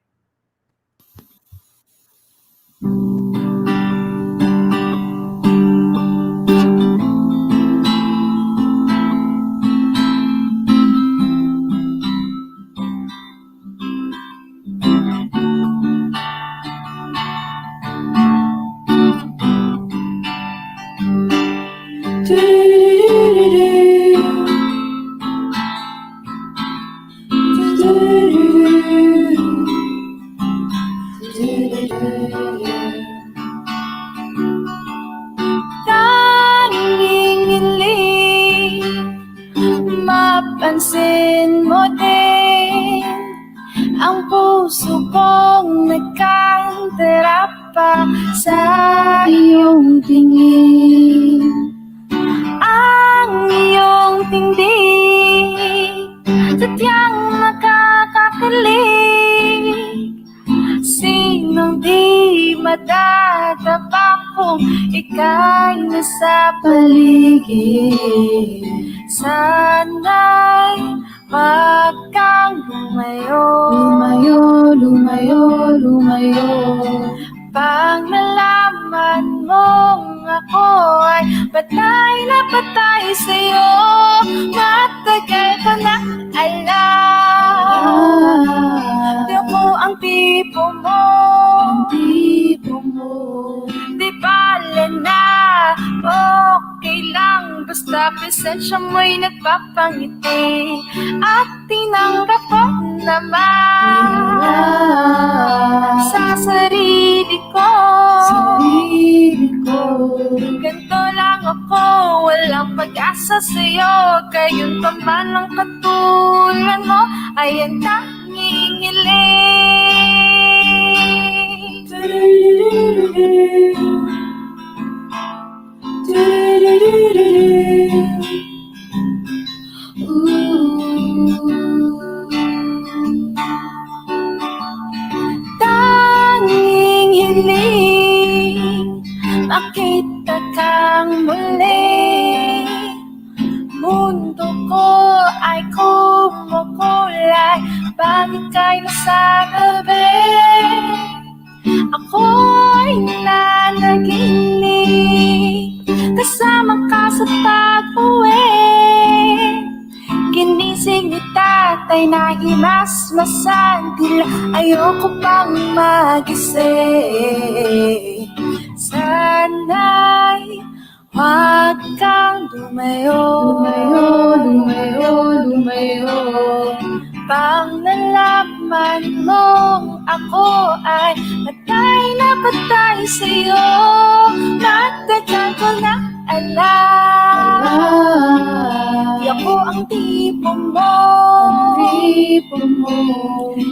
Tanging hiling mapansin mo din ang puso kong nagkanta natrapa sa iyong tingin. Ang iyong tindig, sadyang nakakakilig. Sinong di madadapa kung ika'y nasa paligid? Sana'y wag kang lumayo, lumayo, lumayo, lumayo. Pag nalaman mong ako ay patay na patay sa'yo, matagal ko na alam. Di ako ang tipo mo, di bale na, okay lang, basta presensya mo'y nagpapangiti. At tinanggap ko naman sa sarili ko. Ganto lang ako, walang pag-asa sa'yo. Gayon pa man ang katulad mo ay ang tanging hiling. Tanging hiling, makita kang muli. Mundo ko ay kumukulay pag ika'y nasa tabi. Ako'y nanaginip kasama ka sa pag-uwi. Ginising ni tatay na himasmasan, tila ayoko pang magising. Sana'y wag kang lumayo, lumayo, lumayo, lumayo. Pang nalaman mong ako ay patay na patay sa'yo, matagal ko na alam. Di ako ang tipo mo,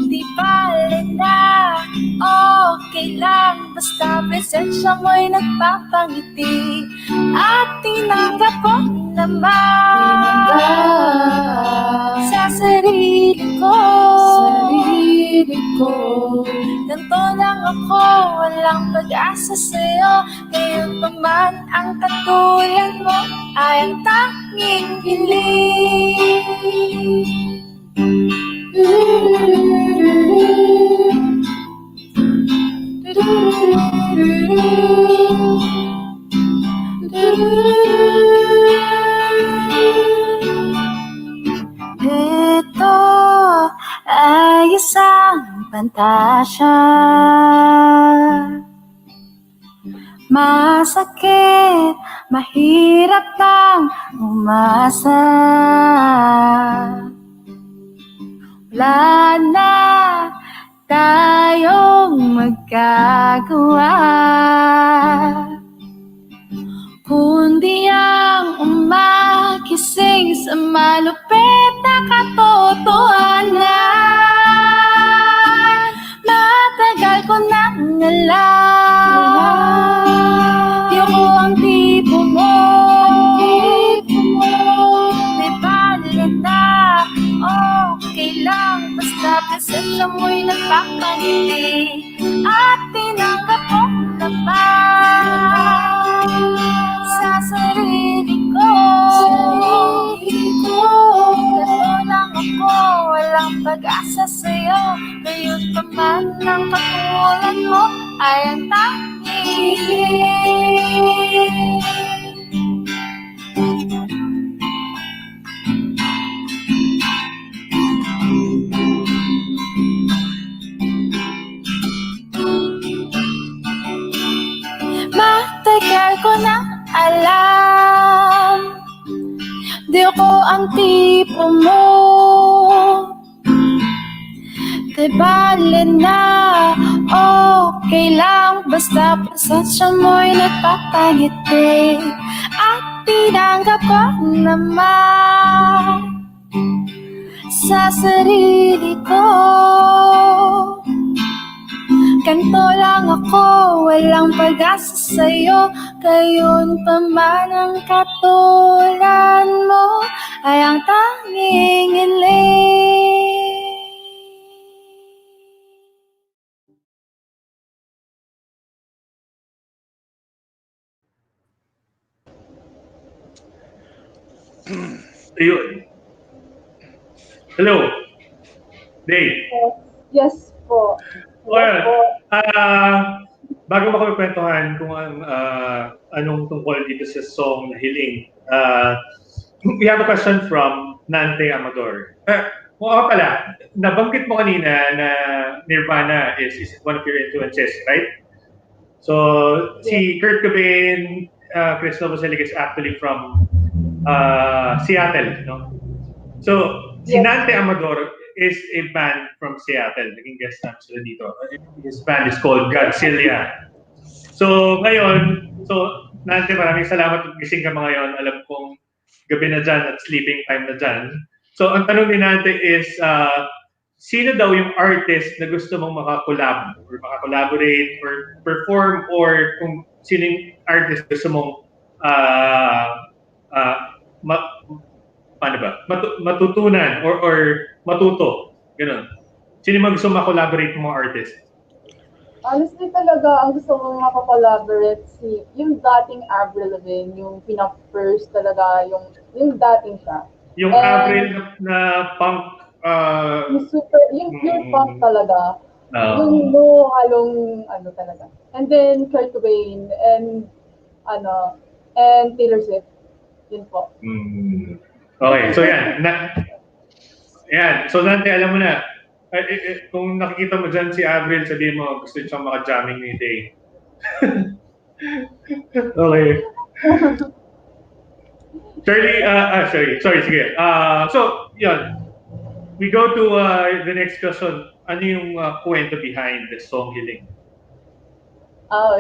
di bale na, okay lang, basta presensya mo'y nagpapangiti. At tinanggap ko naman sa sarili ko. Ganto lang ako, walang pag-asa sa'yo. Ngayon pa man ang katulad mo ay ang tanging hiling. Ito ay isang pantasya, masakit, mahirap lang umasa. Wala na tayong magagawa, kundi ang umagising sa malupit na katotohanan. Matagal ko nang alam, di ako ang tipo mo, di bale na, okay lang, basta presensya mo'y nagpapangiti. At tinanggap ko naman sa sarili ko. Ganto lang ako, walang pag-asa sa'yo. Gayon pa man ang katulad mo ay ang tanging hiling. Matagal ko na alam, di ako ang tipo mo, di bale na, okay lang, basta presensya mo'y nagpapangiti. At tinanggap ko naman sa sarili ko. ganito lang ako, walang pag-asa sa'yo. Gayon pa man ang katulad mo ay ang tanging hiling.
Ayun. Hello. Day.
Yes po. Hello
Well,
po.
bago ba kami kwentuhan kung anong tungkol dito sa song na Hiling, we have a question from Nante Amador. Kung ako pala, nabanggit mo kanina na Nirvana is one of your influences, right? So, si Kurt Cobain, Chris Novoselic is actually from Seattle, no? So, si
Yes.
Nante Amador is a band from Seattle. Naging guest namin sila dito. His band is called Godzilla. So, ngayon, Nante, maraming salamat kung gising ka mga ngayon. Alam kong gabi na dyan at sleeping time na dyan. So, ang tanong ni Nante is, sino daw yung artist na gusto mong makakolab or makakollaborate or perform or kung sino yung artist gusto mong paano ba? Matutunan or matuto. Ganun. Sino yung gusto makakollaborate ng mga artist?
Honestly talaga, ang gusto kong makakollaborate yung dating Avril Lavigne, yung pinaka-first talaga, yung dating siya.
Yung Avril na punk,
yung pure punk talaga. Yung no halong ano talaga. And then Kurt Cobain and Taylor Swift. Yun po.
Okay, so yan. So Nante, alam mo na, kung nakikita mo dyan si Avril, sabihin mo, gusto siyang maka-jamming ni Day. Okay. Shirley, sorry, sige. So, yun. We go to the next question. Ano yung kwento behind the song Hiling?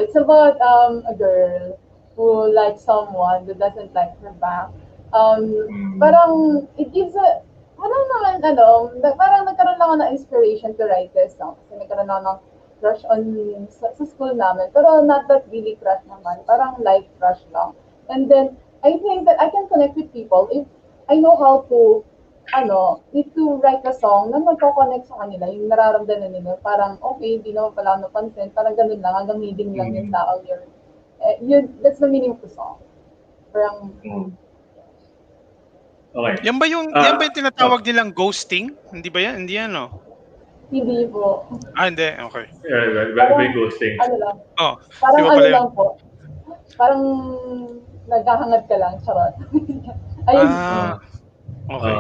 It's about a girl who likes someone that doesn't like her back. Parang it gives parang nagkaroon lang ako ng inspiration to write this song. Kasi nagkaroon ako ng crush sa school namin. Pero not that really crush naman. Parang life crush lang. And then, I think that I can connect with people if I know how to need to write a song na magko-connect sa kanila, yung nararamdaman nila, parang, okay, hindi naman pala napansin, parang ganun lang, hanggang meeting lang yung tao yun. That's the meaning of the song. Parang,
okay.
Yan ba yung tinatawag nilang ghosting? Hindi ba yan? Hindi yan, no?
hindi po.
Hindi. Okay.
By ghosting.
Ano lang.
Parang
lang po. Parang naghahangad ka lang, charot. Ayun.
Okay.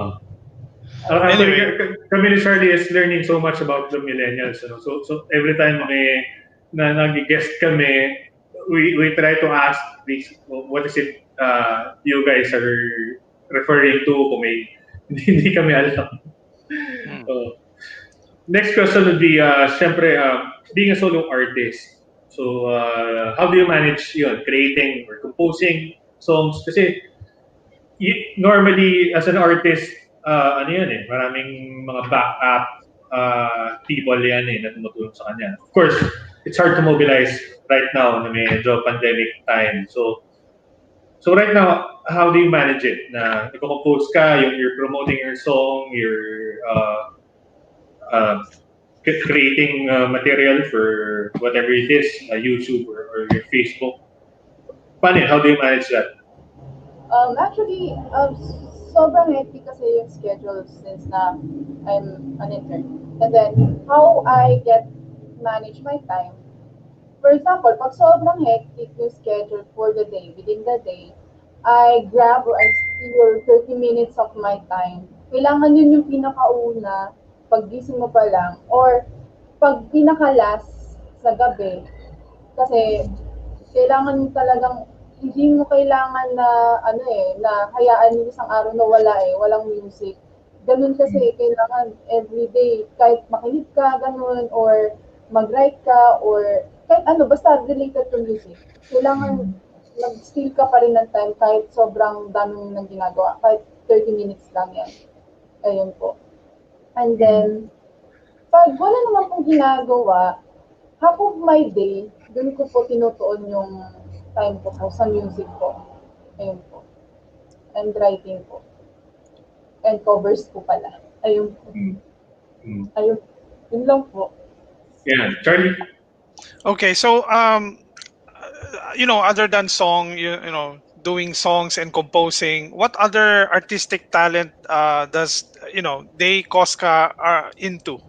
Anyway, kami ni Charlie is learning so much about the millennials. So every time nag-guest kami, we try to ask what is it you guys are referring to kung may hindi kami alam. Next question would be, syempre, being a solo artist. So, how do you manage yun? Creating or composing songs? Kasi normally, as an artist, maraming mga backup people yan na tumutulong sa kanya. Of course, it's hard to mobilize right now na medyo pandemic time. So right now, how do you manage it? Na nagko-compose ka, you're promoting your song, you're creating material for whatever it is, YouTube or your Facebook. Paano yun? How do you manage that?
Actually, sobrang hectic kasi yung schedule since na I'm an intern. And then, how I manage my time. For example, pag sobrang hectic yung schedule for the day, within the day, I grab or I steal 30 minutes of my time. Kailangan yun yung pinakauna, pag gising mo pa lang, or pag pinaka-last sa gabi. Kasi, kailangan mo talagang hindi mo kailangan na na hayaan yung isang araw na walang music. Ganun kasi kailangan everyday kahit makinig ka ganun or mag-write ka or kahit basta related to music. Kailangan mag-steal ka pa rin ng time kahit sobrang daming nang ginagawa. Kahit 30 minutes lang yan. Ayun po. And then pag wala naman pong ginagawa, half of my day, dun ko po tinutuon yung time ko po sa music po. Ayun po. And writing po. And covers po pala. Ayun po. Ayun. Yun lang po.
Yeah, Charlie.
Okay, so other than song, doing songs and composing, what other artistic talent does Dey Cosca are into?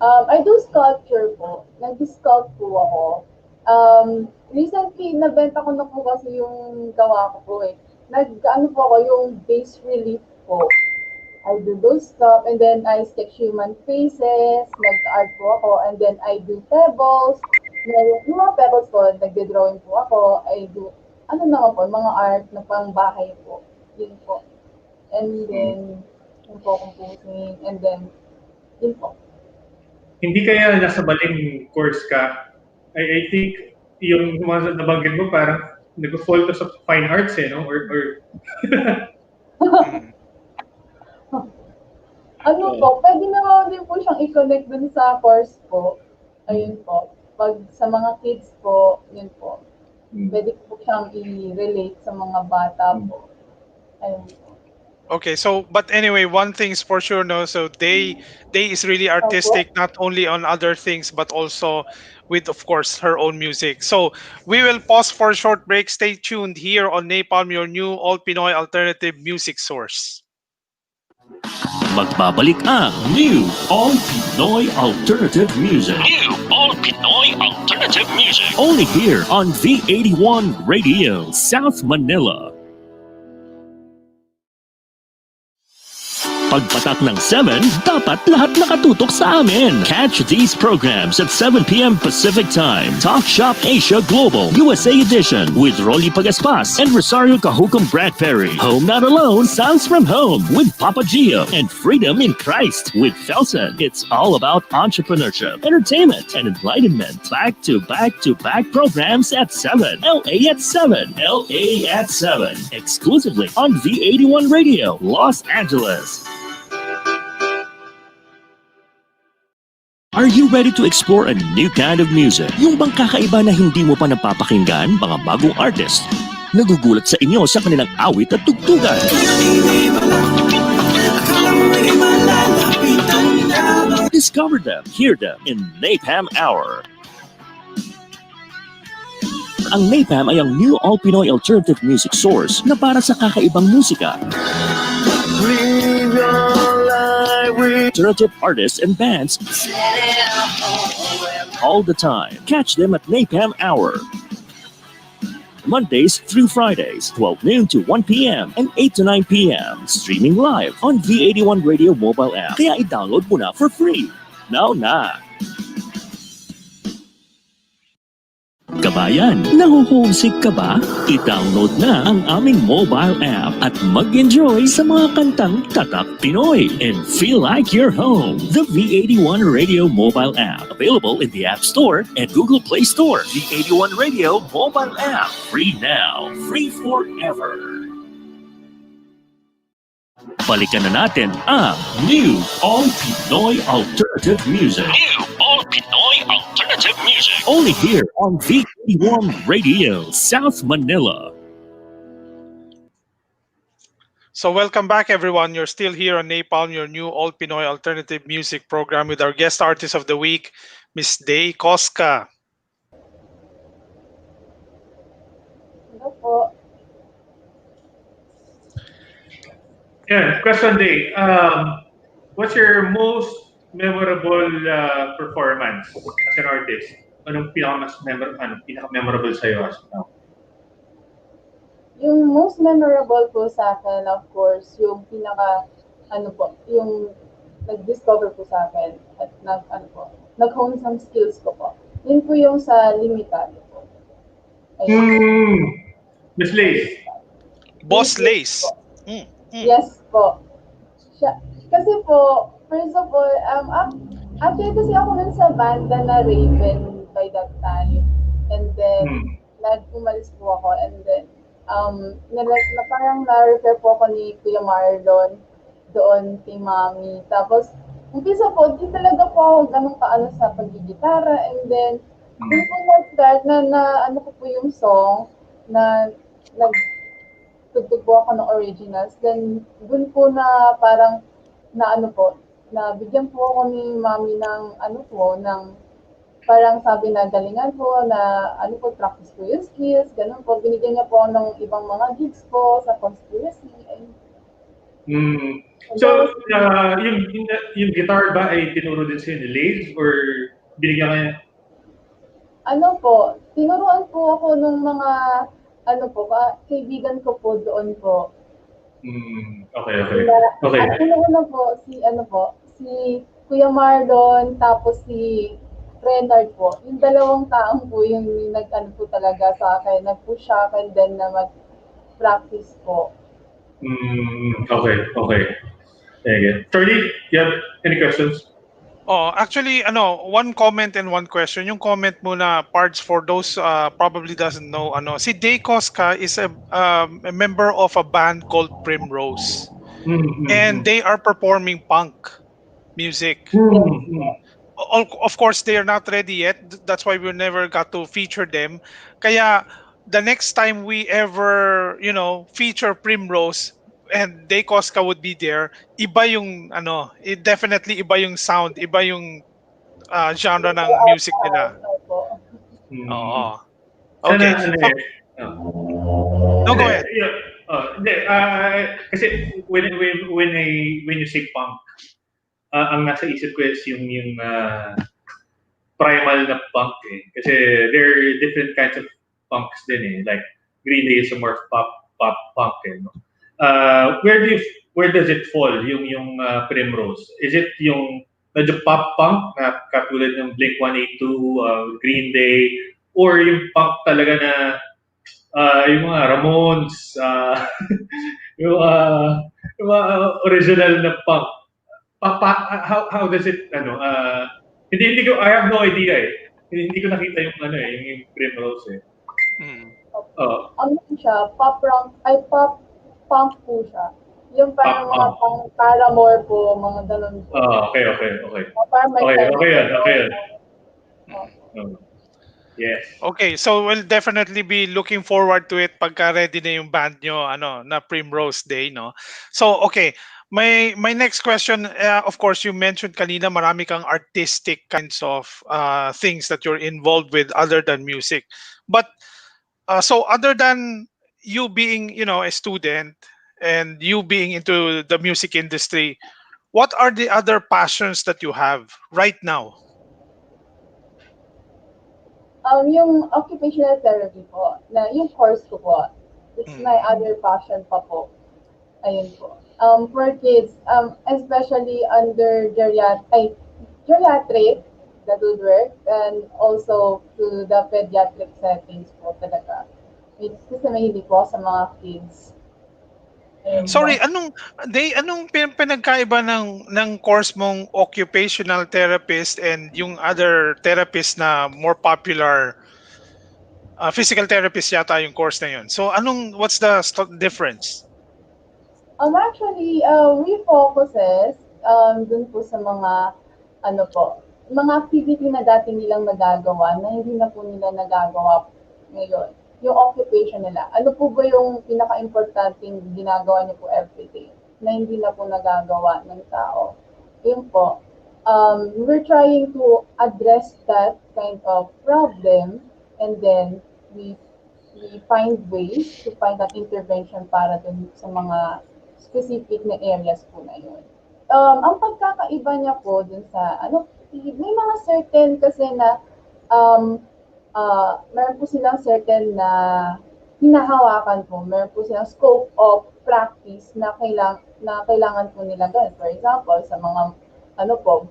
I do sculpture po. Nag-sculpt po ako. Recently, nabenta ko na po kasi yung gawa ko po eh. Ano po ako, yung base relief po. I do those stuff, and then I sketch human faces, nag-art po ako, and then I do pebbles. Yung mga pebbles po, nagde-drawing po ako. I do, ano naman po, mga art na pang bahay po. Yun po. And then, yun po, composing, and then, yun po.
Hindi kaya nasa maling course ka? I think yung mga nabanggit mo parang nag-fall to sa fine arts eh, no? Or
Ano po, pwede naman din po siyang i-connect dun sa course po. Ayun po. Pag sa mga kids po, yun po. Pwede po siyang i-relate sa mga bata po. Ayun po.
Okay, so but anyway, one thing's for sure, no. So Dey is really artistic, not only on other things but also with, of course, her own music. So we will pause for a short break. Stay tuned here on Napalm, your new all Pinoy alternative music source.
Magbabalik ang New All Pinoy Alternative Music. New All Pinoy Alternative Music. Only here on V81 Radio, South Manila. Pagpatak ng 7, dapat lahat nakatutok sa amin. Catch these programs at 7 p.m. Pacific Time. Talk Shop Asia Global, USA Edition with Rolly Pagaspas and Rosario Cajucom Bradbury. Home Not Alone, Sounds from Home with Papa Gio and Freedom in Christ with Felson. It's all about entrepreneurship, entertainment, and enlightenment. Back-to-back-to-back programs at 7. LA at 7. LA at 7. Exclusively on V81 Radio, Los Angeles. Are you ready to explore a new kind of music? Yung bang kakaiba na hindi mo pa napapakinggan, mga bagong artist? Nagugulat sa inyo sa kanilang awit at tugtugan. Discover them, hear them in Napalm Hour. Ang Napalm ay ang new all-Pinoy alternative music source na para sa kakaibang musika. Alternative artists and bands all the time. Catch them at Napalm Hour. Mondays through Fridays, 12 noon to 1 p.m. and 8 to 9 p.m. Streaming live on V81 Radio mobile app. Kaya i-download mo na for free. Now na! Kabayan, nahuhomesick ka ba? I-download na ang aming mobile app at mag-enjoy sa mga kantang Tatak Pinoy and feel like you're home. The V81 Radio mobile app, available in the App Store and Google Play Store. V81 Radio mobile app, free now, free forever. Balikan na natin ang New All Pinoy Alternative Music. New All Pinoy Alternative Music. Only here on V81 Radio, South Manila.
So welcome back, everyone. You're still here on Napalm, your new all Pinoy alternative music program with our guest artist of the week, Miss Dey Cosca.
Hello po.
yeah, question day. What's your most memorable performance as an artist? Anong pinaka-memorable sa'yo as now?
Yung most memorable po sa akin, of course, yung yung nag-discover po sa akin at nag-hone some skills ko po. Yun po yung sa limitado po.
Miss Lace.
Boss Lace.
Yes po. Kasi po, first of all, actually kasi ako nun sa banda na Raven by that time. And then, umalis po ako. And then, parang na-refer po ako ni Kuya Marlon doon kay Mami. Tapos, umpisa po, di talaga po ako ganun kaano sa paggigitara, and then, dun po nag-start na ano ko po yung song, na nagtugtog po ako ng originals, then dun po na parang, na ano po, na bigyan po ako ni mami ng ano po, ng parang sabi na galingan po na ano po, practice po yung skills, ganun po. Binigyan niya po ako ng ibang mga gigs po sa conspiracy.
Mm.
And
So,
that was,
yung guitar ba ay tinuro din sa'yo ni Lays or binigyan ka niya?
ano po, tinuruan po ako ng mga, ano po, kaibigan ko po doon po.
Okay.
Sila,
Okay.
una po, si Kuya Marlon, tapos si Renard po. Yung dalawang taong po yung nag-ano po talaga sa akin, nag-push sa akin din na mag-practice po.
Okay. Again. Charlie, you have any questions?
Oh, actually, one comment and one question. Yung comment muna, parts for those probably doesn't know, si Dey Cosca is a member of a band called Primrose, and they are performing punk music. Of course, they are not ready yet. That's why we never got to feature them. Kaya the next time we ever, feature Primrose and Dey Cosca would be there, iba yung definitely iba yung sound, iba yung genre ng music nila.
Opo.
Oo.
Sana,
Okay.
ano
So,
eh.
no, go
Hindi,
ahead.
yeah. Hindi, kasi when you say punk, ang nasa isip ko is yung primal na punk eh. Kasi there are different kinds of punks din eh. Like Green Day is a more pop punk eh. No? Where does it fall yung Primrose? Is it yung medyo pop punk na katulad ng Blink-182, Green Day, or yung punk talaga na yung mga Ramones, yung mga original na punk? How does it hindi ko, I have no idea eh. Hindi ko nakita yung Primrose eh.
Ano siya, pop rock, ay pop punk po siya. Yung parang mga pang Paramore po, mga ganun po.
Okay.
Parang may
Okay yan.
Oh.
Yes.
Okay, so we'll definitely be looking forward to it pagka ready na yung band nyo, na Primrose Day, no? So, okay, my next question, of course, you mentioned kanina marami kang artistic kinds of things that you're involved with other than music. But, so other than you being, a student and you being into the music industry, what are the other passions that you have right now?
Yung occupational therapy po, na yung course ko po, it's my other passion pa po. Ayun po. For kids, especially under geriatric, that would work, and also to the pediatric settings po talaga. Kasi mahilig po sa mga kids. Ayun po.
Sorry, anong pinagkaiba ng course mong occupational therapist and yung other therapist na more popular, physical therapist yata yung course na yun. So what's the difference?
Actually, we focuses dun po sa mga mga activity na dati nilang nagagawa na hindi na po nila nagagawa ngayon. Yung occupation nila. Ano po ba yung pinaka-importanting ginagawa niyo po everyday na hindi na po nagagawa ng tao? Yun po. We're trying to address that kind of problem, and then we find ways to find that intervention para dun sa mga specific na areas po na yun. Ang pagkakaiba niya po dun sa, may mga certain kasi na, meron po silang certain na hinahawakan po, meron po silang scope of practice na kailangan po nila gawin. For example, sa mga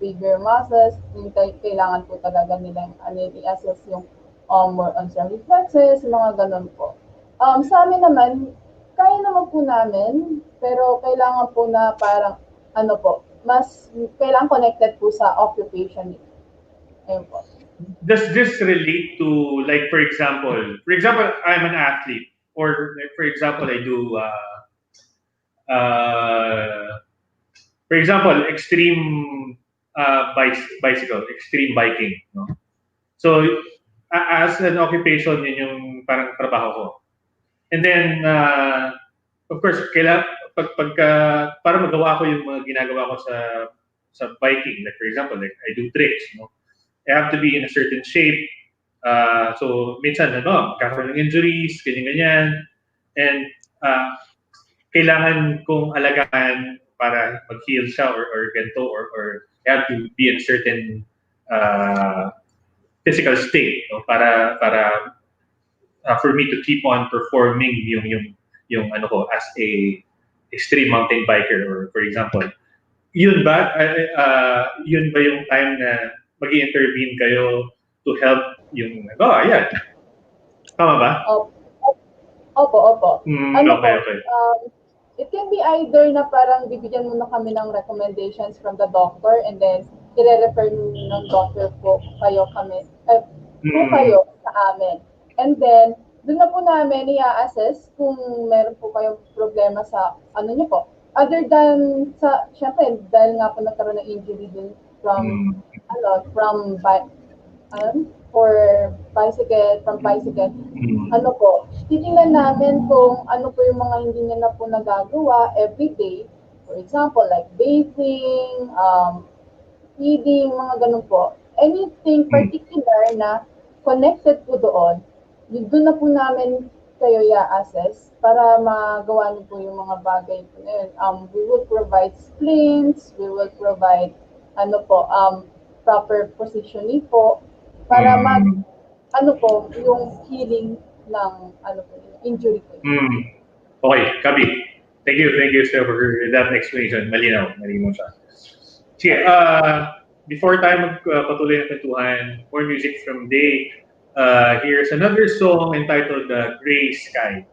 bigger muscles, yung kailangan po talaga nilang i-assess yung more on some reflexes, mga ganun po. Sa amin naman, kaya naman po namin, pero kailangan po na parang, mas kailangan connected po sa occupation. Ayun po.
Does this relate to, like, for example, I'm an athlete, or like, for example, I do, for example, extreme bicycle, extreme biking. No? So, as an occupation, yun yung parang trabaho ko. And then, of course, para magawa ko yung mga ginagawa ko sa biking, like for example, like I do tricks, no? I have to be in a certain shape. So, minsan, kakaroon ng injuries, ganyan-ganyan. And, kailangan kong alagaan para mag-heal siya or ganito or I have to be in a certain physical state, no? Para for me to keep on performing yung ano ko as a extreme mountain biker, or for example, yun ba yung time na mag-intervene kayo to help yung ayan, tama ba?
Opo.
Okay.
It can be either na parang bibigyan mo na kami ng recommendations from the doctor and then i-refer ng doctor po kayo sa amin. And then, doon na po namin i-assess kung meron po kayong problema sa ano niyo po. Other than syempre, dahil nga po nagkaroon ng injury din from bicycle, titingnan namin kung ano po yung mga hindi niya na po nagagawa everyday. For example, like bathing, feeding, mga ganun po. Anything particular na connected po doon, doon na po namin kayo i-assess para magawa niyo po yung mga bagay po na yun. We will provide splints, we will provide proper positioning po para yung healing ng injury po.
Okay, Kabi. Thank you sir for that explanation. Malinaw siya. Sige, before tayo magpatuloy ng kwentuhan, more music from Dey. Here's another song entitled Gray Sky.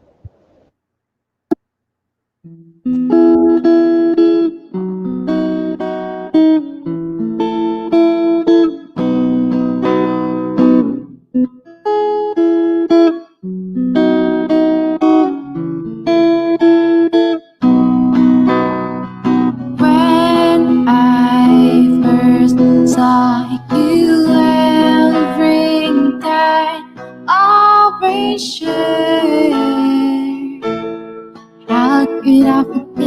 When I first saw you wearing that orange shirt, how could I forget?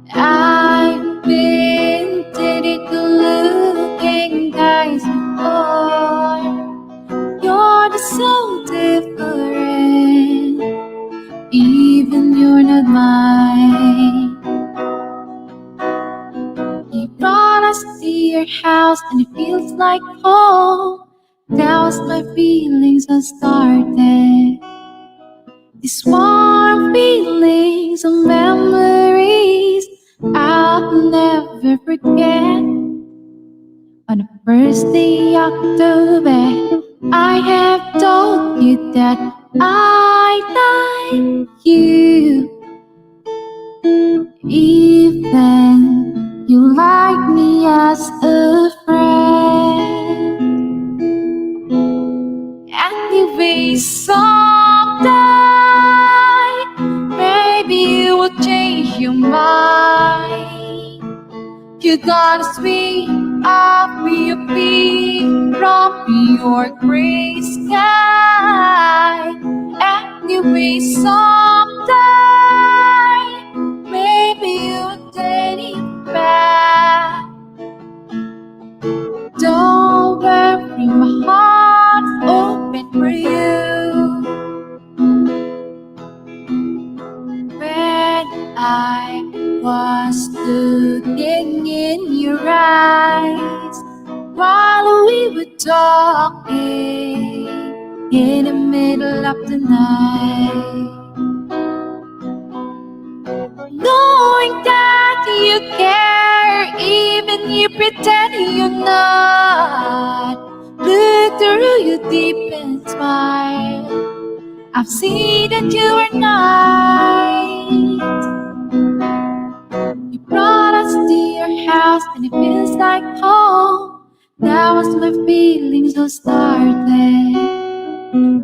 I've been dating good-looking guys before. You're just so different, even you're not mine. You brought us to your house and it feels like home. That was my feelings that started. These warm feelings and memories I'll never forget. On the first day of October, I have told you that I like you. Even you like me as a friend. Anyway, someday maybe you will change your mind. You're gonna swing up your feet from your gray sky. Anyway, someday maybe you'll take it back. Don't worry, my heart's open for you. When I was looking in your eyes while we were talking in the middle of the night, knowing that you care, even you pretend you're not. Look through your deep and smile. I've seen that you are nice. You brought us to your house and it feels like home. That was my feelings that started.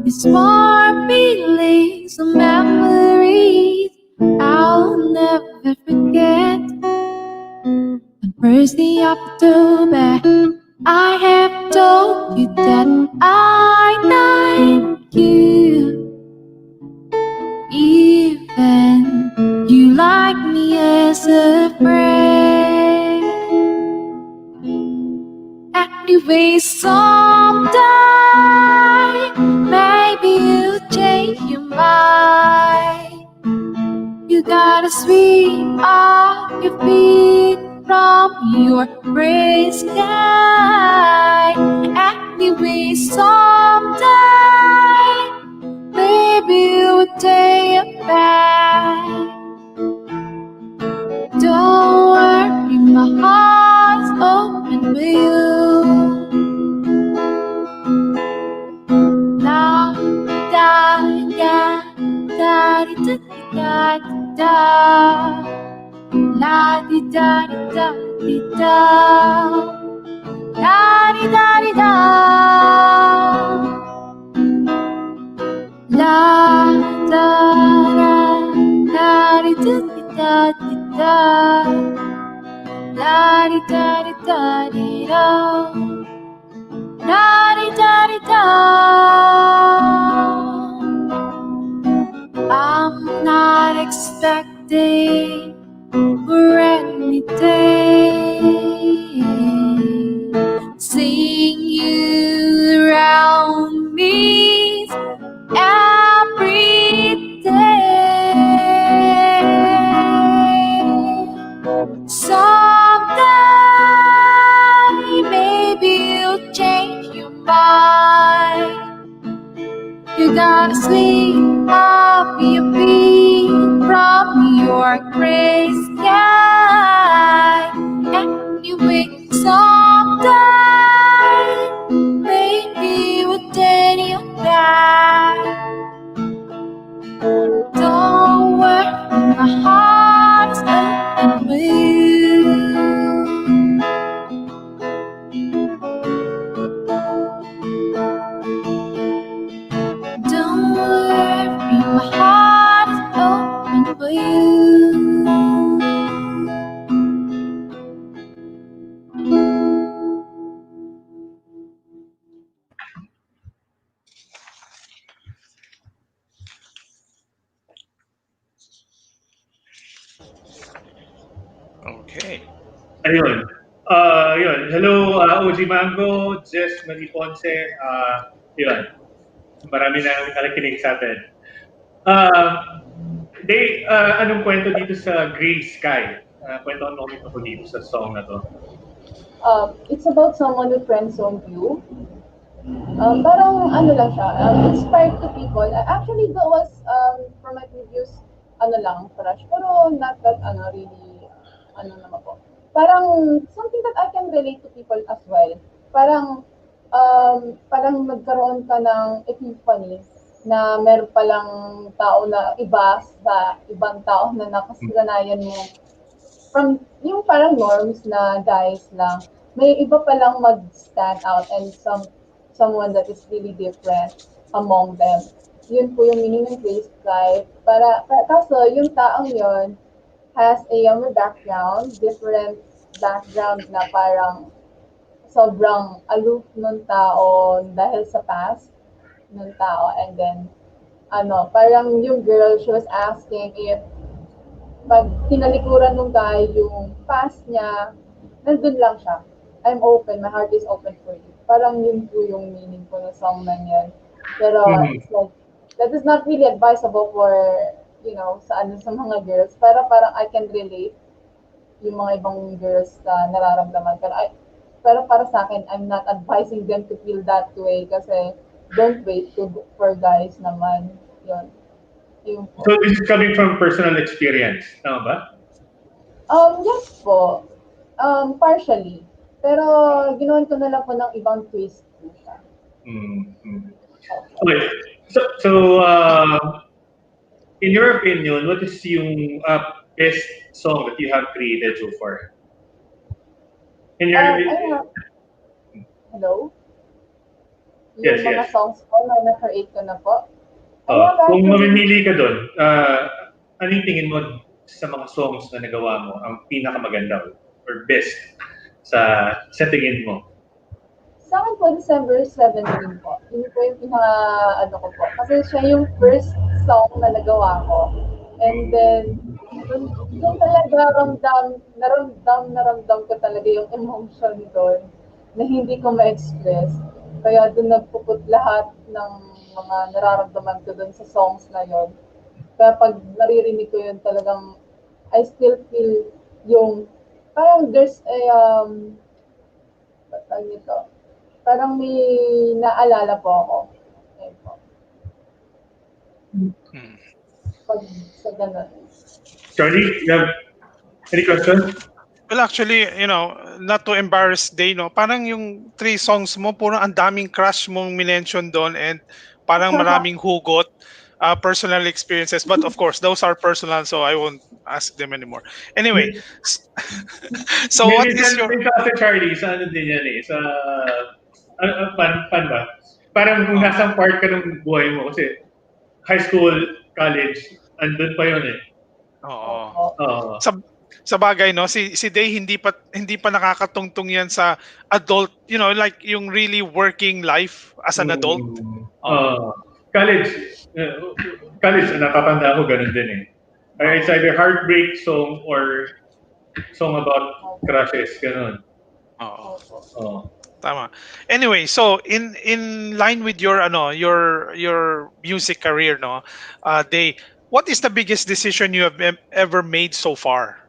These warm feelings and memories I'll never forget. First day of October, I have told you that I like you. Even you like me as a friend. Anyway, someday maybe you'll change your mind. You gotta sweep off your feet from your gray sky. Anyway, someday maybe you'll take it back. Don't worry, my heart's open for you. La da da da di da da la di da di da la di da la da la di da la di da la di da. I'm not expecting for anything. Seeing you around me every day. Someday, maybe you'll change your mind. You gotta sweep up your feet from your gray sky. Anyway, someday, maybe we'll turn you back. Don't worry, my heart's open for you. Don't worry, my heart is open for you.
Okay.
Ayun. Yun. Hello, OG Mango, Jess Marie Ponce. Yun. Marami na nakikinig sa atin. Anong kwento dito sa Gray Sky? Kwento ano ko dito sa song na to.
It's about someone who friend-zoned you. Parang ano lang siya, inspired to people. Actually, that was from my previous crush. Pero not that really, naman po. Parang something that I can relate to people as well. Parang magkaroon ka ng epiphany na meron palang tao na iba sa ibang tao na nakasanayan mo from yung parang norms na guys lang, may iba palang mag-stand out and someone that is really different among them. Yun po yung meaning ng Grace Life. Kaso yung taong yon has a younger background, different background na parang sobrang aloof nung tao dahil sa past nung tao. And then, parang yung girl, she was asking if pag tinalikuran nung guy yung past niya, nandun lang siya. I'm open, my heart is open for you. Parang yun po yung meaning po ng song na yun. Pero it's like, that is not really advisable for, sa mga girls. Pero parang I can relate yung mga ibang girls na nararamdaman. Pero para sa akin, I'm not advising them to feel that way kasi don't wait for guys naman. Yun.
So this is coming from personal experience, tama ba?
Yes po. Partially. Pero ginawan ko na lang po ng ibang twist po siya.
Okay. So in your opinion, what is yung best song that you have created so far? In your
hello?
Yes,
yung mga
yes.
songs ko na na-create ko na po.
Kung mamimili ka doon, anong tingin mo sa mga songs na nagawa mo ang pinakamaganda or best? sa tingin mo?
Sa akin po, December 17 po. Yun po yung pinaka, ano ko po. Kasi siya yung first song na nagawa ko. And then, doon talaga naramdam ko talaga yung emotion doon na hindi ko ma-express. Kaya doon nagpuput lahat ng mga nararamdaman ko doon sa songs na yon. Kaya pag naririnig ko yun talagang I still feel yung parang there's a tawag nito, parang may naalala po ako. Ayun po.
Hmm.
Pag sa ganun.
Charlie, you have any questions?
Well, actually, not to embarrass Day, no? Parang yung three songs mo, puro ang daming crush mong minention doon and parang maraming hugot, personal experiences. But of course, those are personal, so I won't ask them anymore. Anyway, so what is your...
May kasi Charlie, sa ano din yan sa pan ba? Parang kung nasang part ka ng buhay mo kasi high school, college, andun pa yun eh.
Oo.
Oo.
Sa bagay, no, si Day hindi pa nakakatungtong yan sa adult, like yung really working life as an adult.
College, college, natatanda ko ganun din eh. It's either heartbreak song or song about crushes, ganun.
Oo. Tama. Anyway, so in line with your your music career, no, Day, what is the biggest decision you have ever made so far?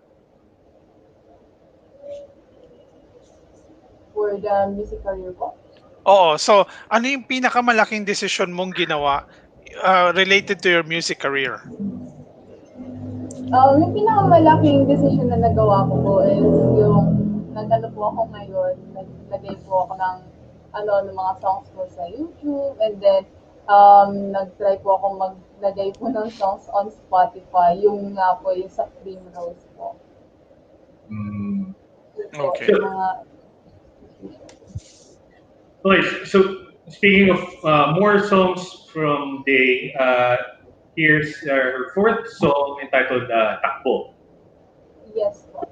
For the music career ko.
Oo. So, ano yung pinakamalaking decision mong ginawa related to your music career?
Yung pinakamalaking decision na nagawa ko po is yung nag-ano po ako ngayon, naglagay po ako ng mga songs ko sa YouTube, and then nag-try po ako maglagay po ng songs on Spotify, yung nga po yung sa Primrose po.
Okay.
Yung mga
Okay, so speaking of more songs from Day, here's her fourth song entitled Takbo.
yes po.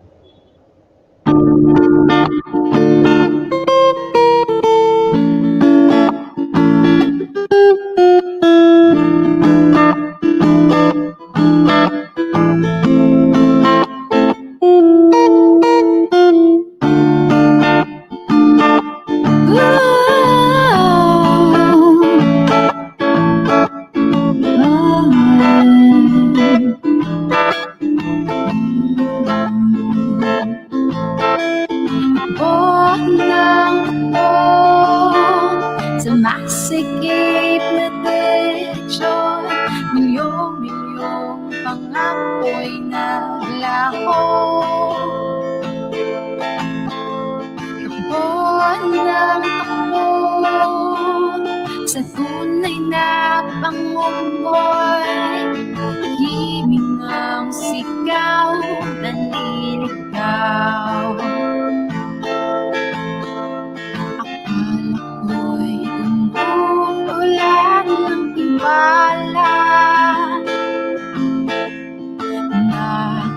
Sumasikip na direksyon, milyong-milyong pangapoy naglaho. Takbo ng takbo sa tunay na pangungkoy, himig ng sigaw na nililigaw. Ulan ng tiwala,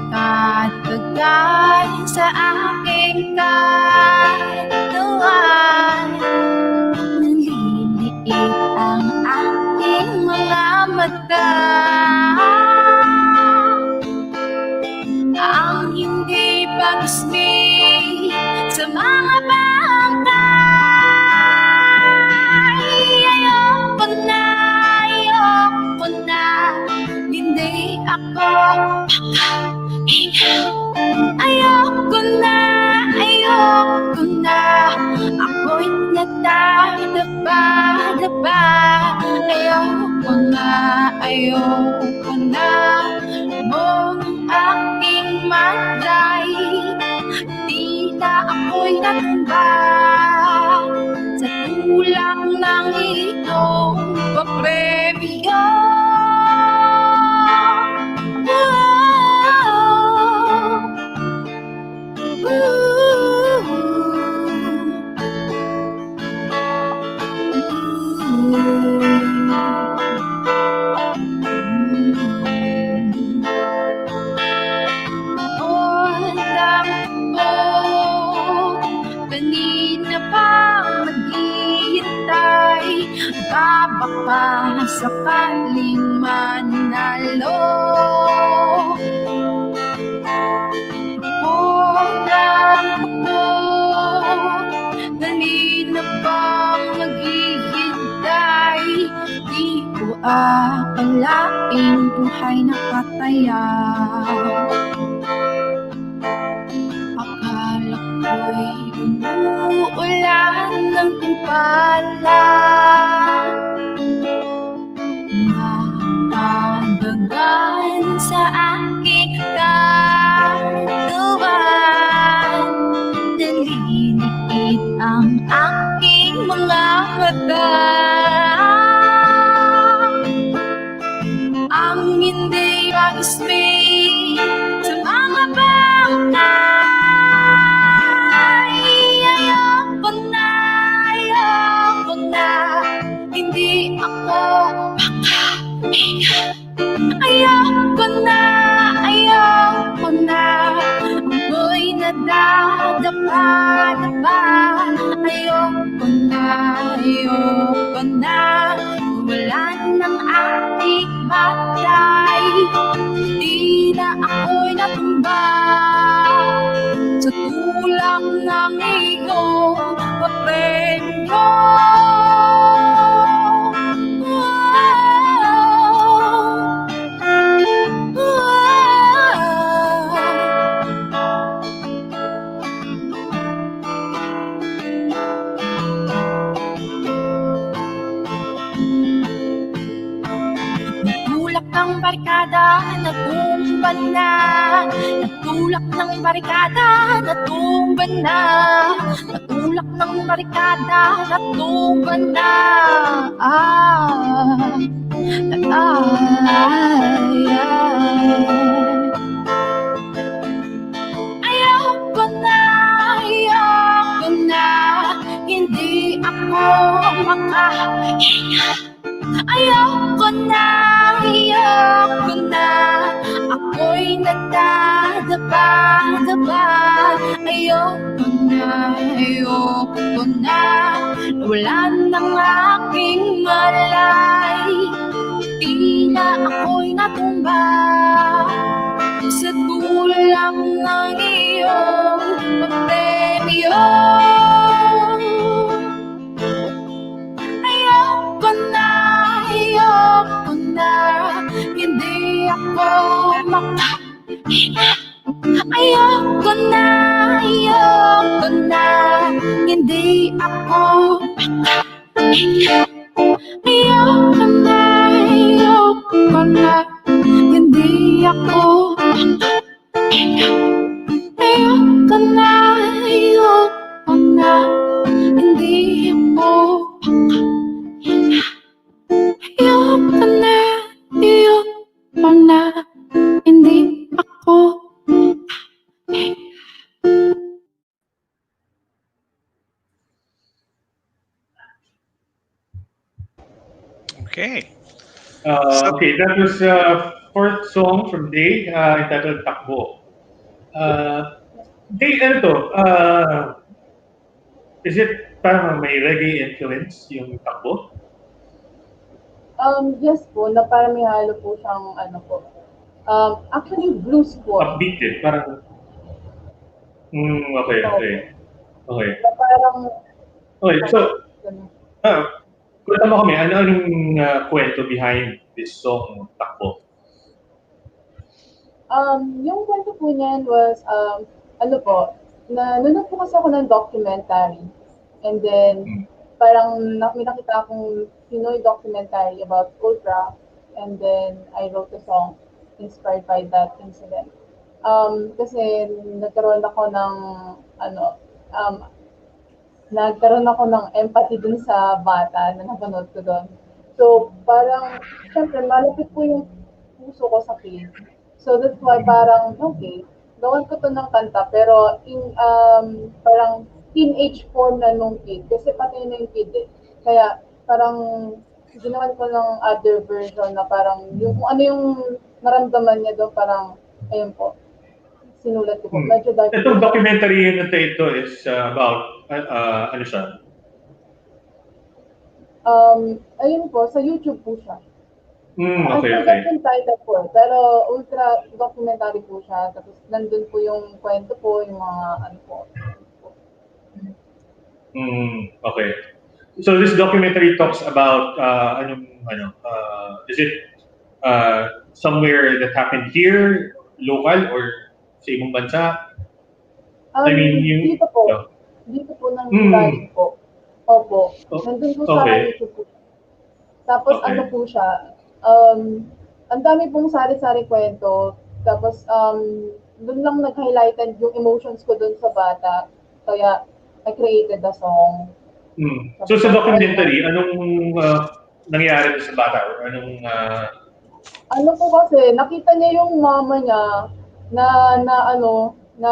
nakatagay sa aking katawan. Naliliit ang aking mga mata, ang hindi pag-ismi sa mga bangkay. Ayoko na, hindi ako papahinga. Ayoko na, ako'y nadadaba. Ayoko na, mong aking matay. Tila ako'y natumba sa tulang ng iyong papremyo. baka sakaling manalo. Dali na bang maghihintay? Di ko akalaing buhay na kataya. Akala ko'y umuulan ng timpala. Nakadagan sa aking katawan. Naliliit ang aking mga mata. Ang hindi mag-speak sa mga bagay. Ayoko na, hindi ako makahinga. Ayoko na, ako'y nadadapa. Ayoko na, wala ng ating batay. Di na ako'y natumba sa tulak ng iyong papremyo. Natulak ng barikada, natumba na. Natulak ng barikada, natumba na. Natulak ng barikada, natumba na. Ayoko na, hindi ako makahinga. Ayoko na, ako'y nagdadaba. Ayoko na, wala ng aking malay. Di na ako'y natumba sa tulak ng iyong papremyo. Ayoko na, hindi ako makahinga. Ayoko na, hindi ako makahinga. Ayoko na, hindi ako makahinga. Ayoko na, hindi ako makahinga. Ayoko na, hindi ako makahinga.
Okay.
Okay, that was fourth song from Dey, entitled Takbo. Dey, ano to? Is it parang may reggae influence yung Takbo?
Yes po, na parang may halo po siyang ano po. Actually, blues po.
Upbeat eh, parang... okay.
Na parang,
Okay, so, kwento mo kami, ano kwento behind this song, Takbo?
yung kwento po niyan was, ano po, nanonood po kasi ako ng documentary. And then, parang may nakita akong Pinoy documentary about Ultra. And then, I wrote a song inspired by that incident. Kasi nagkaroon ako ng empathy dun sa bata na napanood ko doon. So, parang, syempre, malapit po yung puso ko sa kid. So, that's why parang, okay, gawan ko to ng kanta, pero parang teenage form na nung kid. Kasi pati na yung kid eh. Kaya, parang, ginawan ko ng other version na parang, yung, kung ano yung naramdaman niya doon, parang, ayun po, sinulat ko po. Medyo dark.
Itong documentary yun ito is about, ano siya?
Ayun po, sa YouTube po siya. I
Okay,
forgot
okay.
yung title po, pero ultra documentary po siya. Tapos nandun po yung kwento po, yung mga ano po.
Okay. So this documentary talks about is it somewhere that happened here, local, or sa ibang bansa? I mean, yung...
Dito po.
Oh.
Dito po nang galing po. Opo. Nandun po sa
Okay.
YouTube po. Tapos
Okay.
ano po siya, ang dami pong sari-sari kwento. Tapos dun lang nag-highlighted yung emotions ko dun sa bata. Kaya I created the song.
So sa documentary, anong nangyari sa bata? Or anong...
Ano po kasi, nakita niya yung mama niya na ano, na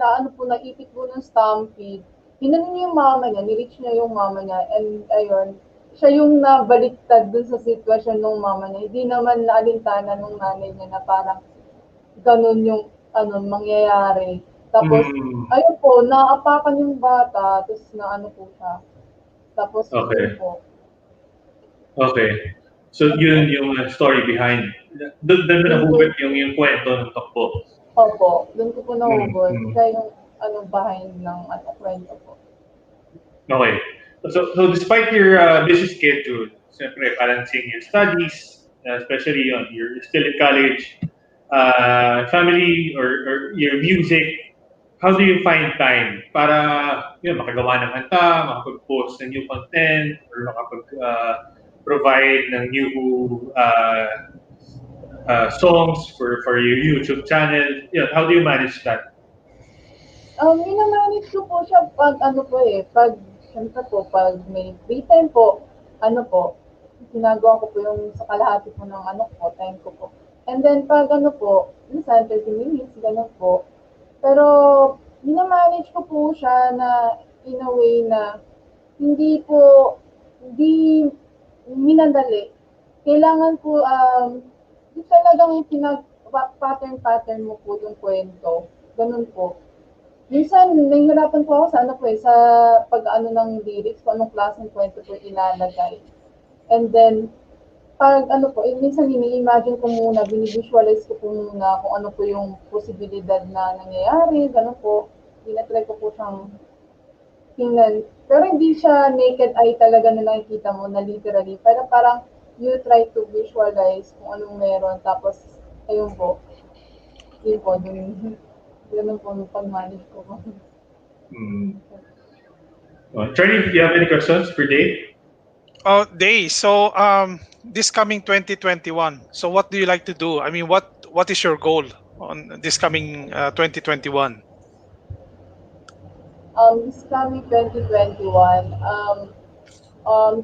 ano po, naipit po ng stampede. Hinano niya yung mama niya, nireach niya yung mama niya, and ayun, siya yung nabaliktad dun sa sitwasyon ng mama niya. Hindi naman naalintana nung nanay niya na parang ganun yung ano, mangyayari. Tapos, ayun po, naapakan yung bata, tapos na ano po siya. Tapos,
Okay.
yun po.
Okay. So yun yung story behind. Doon nahugot yung kwento ng takbo.
Opo, doon ko po nahugot. Siya yung ano, behind ng ano, kwento po.
Okay. So despite your busy schedule, siyempre balancing your studies, especially you're still in college, family or your music, how do you find time para makagawa ng kanta, makapag-post ng new content, or makapag-provide ng new songs for your YouTube channel? How do you manage that?
Minamanage ko po siya pag ano po pag, syempre po, pag may free time po, ano po, ginagawa ko po yung sa kalahati po ng ano ko, time ko po. And then pag ano po, minsan 30 minutes, ganun po. Pero, minamanage ko po siya na in a way na hindi minadali. Kailangan po, di talagang pattern mo po yung kwento. Ganun po. Minsan, nahihirapan po ako sa ano po sa pag-ano ng lyrics, kung anong klaseng kwento po ilalagay. And then, pag ano po, minsan ini-imagine ko muna, binivisualize ko po muna kung ano po yung posibilidad na nangyayari, gano'n po. Tinatry ko po siyang tingnan. Pero hindi siya naked eye talaga na nakikita mo na literally. Pero parang you try to visualize kung anong meron. Tapos, ayun po. Yun po, ganun po yung pag-manage ko.
Charlie, do you have any questions for Dey?
Oh, Dey, so this coming 2021, so what do you like to do? I mean, what is your goal on this coming 2021?
This coming 2021,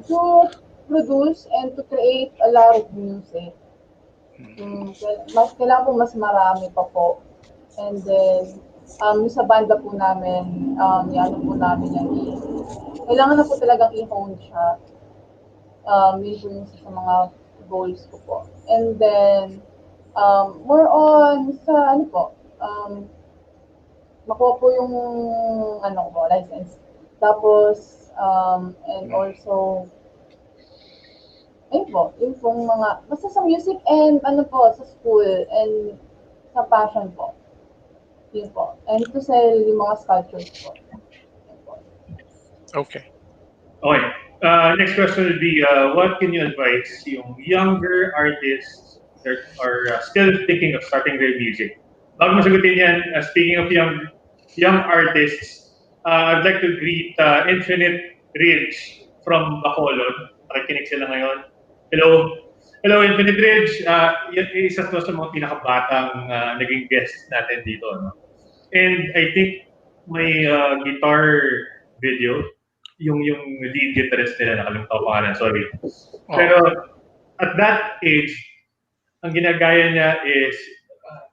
to produce and to create a lot of music. Kailangan po mas marami pa po. And then, sa banda po namin, yan po namin yan. Kailangan na po talagang i-hone siya. Yun po yung sa mga goals ko po. And then, more on sa ano po, makuha po yung ano ko, license. Tapos, and also, ayun po, yung pong mga, basta sa music and ano po, sa school and sa passion po. Yun po. And to sell yung mga sculptures po.
Okay.
Okay. Next question would be, what can you advise yung younger artists that are still thinking of starting their music? Bago masagutin yan, speaking of young artists, I'd like to greet Infinite Ridge from Bacolod. Pakikinig sila ngayon. Hello, Infinite Ridge. Isa to sa mga pinakabatang naging guest natin dito. No? And I think may guitar video, yung lead guitarist nila, nakalimutan ko pangalan, sorry. Pero at that age, ang ginagaya niya is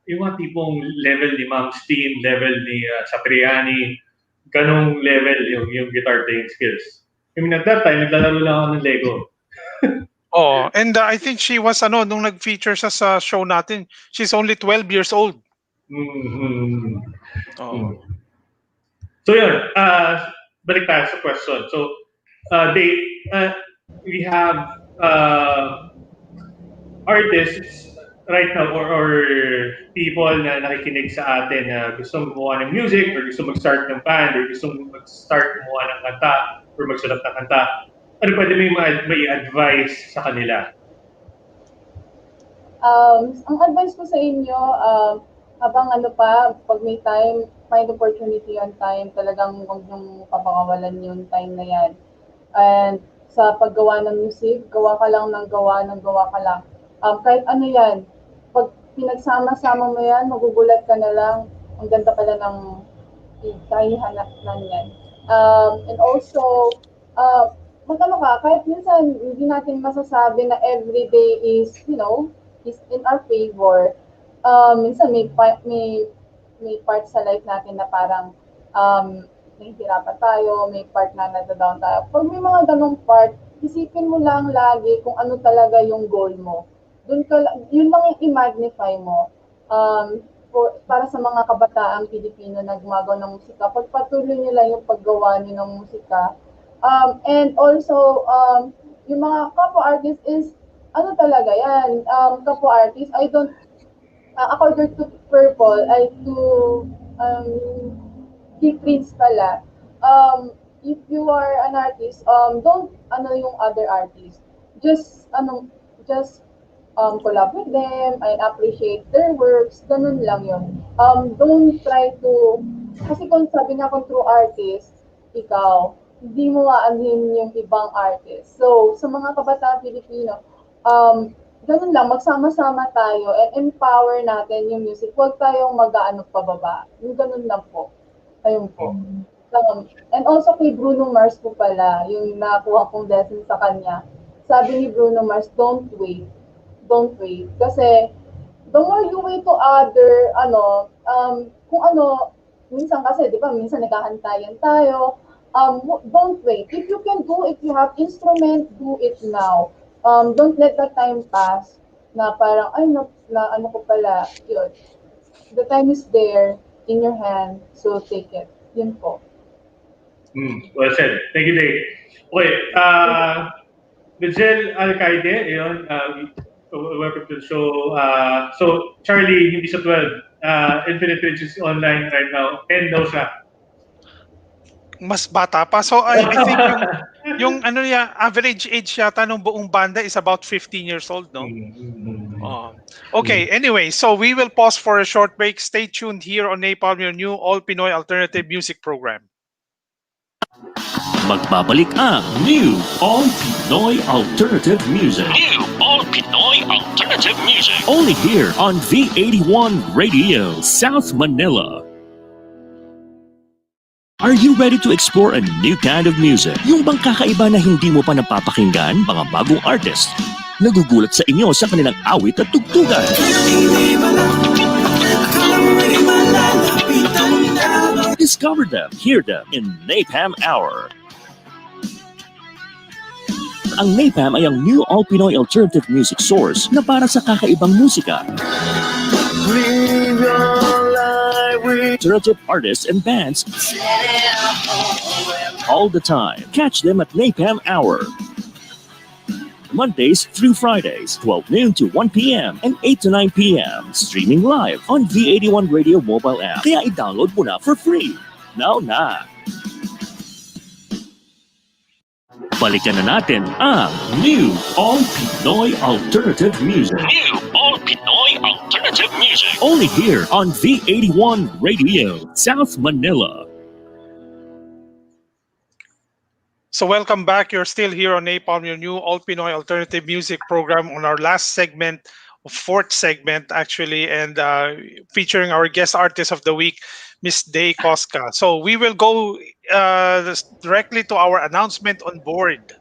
yung mga tipong level ni Ma'am Steen, level ni Satriani, ganong level yung guitar playing skills. I mean, at that time, naglalaro lang ako ng Lego.
And I think she was nung nag-feature siya sa show natin, she's only 12 years old.
So yun, balik tayo sa question. So they we have uh, artists right now or people na nakikinig sa atin na gusto gumawa ng music or gusto mag-start ng band or gusto mag-start gumawa ng kanta or magsulat ng kanta, ano pwede may advice sa kanila?
Ang advice ko sa inyo, habang ano pa, pag may time, find opportunity on time, talagang huwag niyong papakawalan yung time na yan. And sa paggawa ng music, gawa ka lang ng gawa ka lang. Kahit ano yan, pag pinagsama-sama mo yan, magugulat ka na lang, ang ganda pala ng kaihanap lang yan. And also, magkano ka, kahit minsan hindi natin masasabi na everyday is, is in our favor. Minsan may part sa life natin na parang nahihirapan tayo, may part na nada-down tayo. Pag may mga ganong part, isipin mo lang lagi kung ano talaga yung goal mo. Yun lang yung i-magnify mo. Para sa mga kabataang Pilipino na gumagawa ng musika, pagpatuloy nyo lang yung paggawa nyo ng musika. And also, yung mga kapwa-artists is, ano talaga yan, kapwa-artists, I don't, according to Purple, I to, um, decrease pala, if you are an artist, don't, yung other artists, just, collab with them and appreciate their works, ganun lang yun. Don't try to, kasi kung sabi nga kung true artist, ikaw, hindi mo aanhin yung ibang artist. So, sa mga kabataan Pilipino, ganun lang, magsama-sama tayo and empower natin yung music. Huwag tayong mag-aano pababa. Yung ganun lang po. Ayun po. And also kay Bruno Mars po pala, yung nakuha kong lesson sa kanya. Sabi ni Bruno Mars, don't wait. Don't wait. Kasi, the more you wait to other, kung minsan kasi, di ba, minsan naghahantayan tayo, don't wait. If you can do it, you have instrument, do it now. Don't let the time pass na parang, ano ko pala, yun. The time is there, in your hand, so take it. Yun po.
Well said. Thank you, Dave. Okay, Michelle Alcaide, yun, welcome to the show. So, Charlie, hindi siya 12. Infinite Riches online right now. 10 daw siya.
Mas bata pa. So I think yung ano niya, average age yata ng buong banda is about 15 years old, no? Okay, anyway, so we will pause for a short break. Stay tuned here on Napalm, your new all Pinoy alternative music program.
Magbabalik ang New All Pinoy Alternative Music. New All Pinoy Alternative Music. Only here on V81 Radio, South Manila. Are you ready to explore a new kind of music? Yung bang kakaiba na hindi mo pa napapakinggan, mga bagong artist? Nagugulat sa inyo sa kanilang awit at tugtugan. Discover them, hear them in Napalm Hour. Ang Napalm ay ang new all-Pinoy alternative music source na para sa kakaibang musika. Alternative artists and bands all the time. Catch them at Napalm Hour. Mondays through Fridays, 12 noon to 1 p.m. and 8 to 9 p.m. Streaming live on V81 Radio mobile app. Kaya i-download mo na for free. Now na! Balikan na natin ang New All Pinoy Alternative Music. New All Pinoy Alternative Music. Only here on V81 Radio, South Manila.
So welcome back. You're still here on Napalm, your new all Pinoy alternative music program on our last segment, fourth segment actually, and featuring our guest artist of the week, Miss Dey Cosca. So we will go directly to our announcement on board.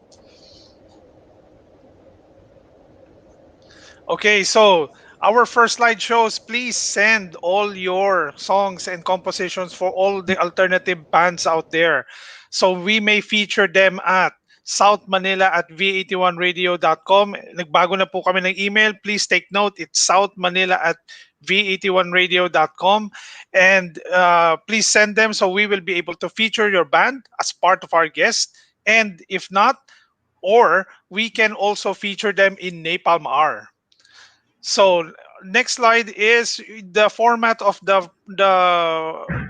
Okay, so our first slide shows, please send all your songs and compositions for all the alternative bands out there. So we may feature them at South Manila at v81radio.com. Nagbago na po kami ng email. Please take note, it's South Manila at v81radio.com. And please send them so we will be able to feature your band as part of our guest And if not, or we can also feature them in Napalm R. So next slide is the format of the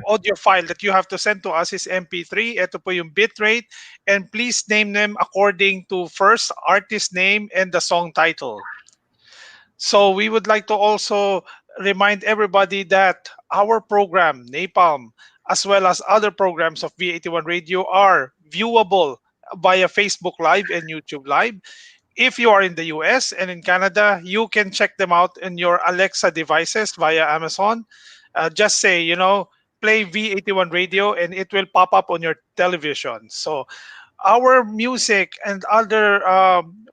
audio file that you have to send to us is MP3. Ito po yung bitrate, and please name them according to first artist name and the song title. So we would like to also remind everybody that our program, Napalm, as well as other programs of V81 Radio are viewable via Facebook Live and YouTube Live. If you are in the US and in Canada, you can check them out in your Alexa devices via Amazon. Just say, play V81 Radio and it will pop up on your television. So our music and other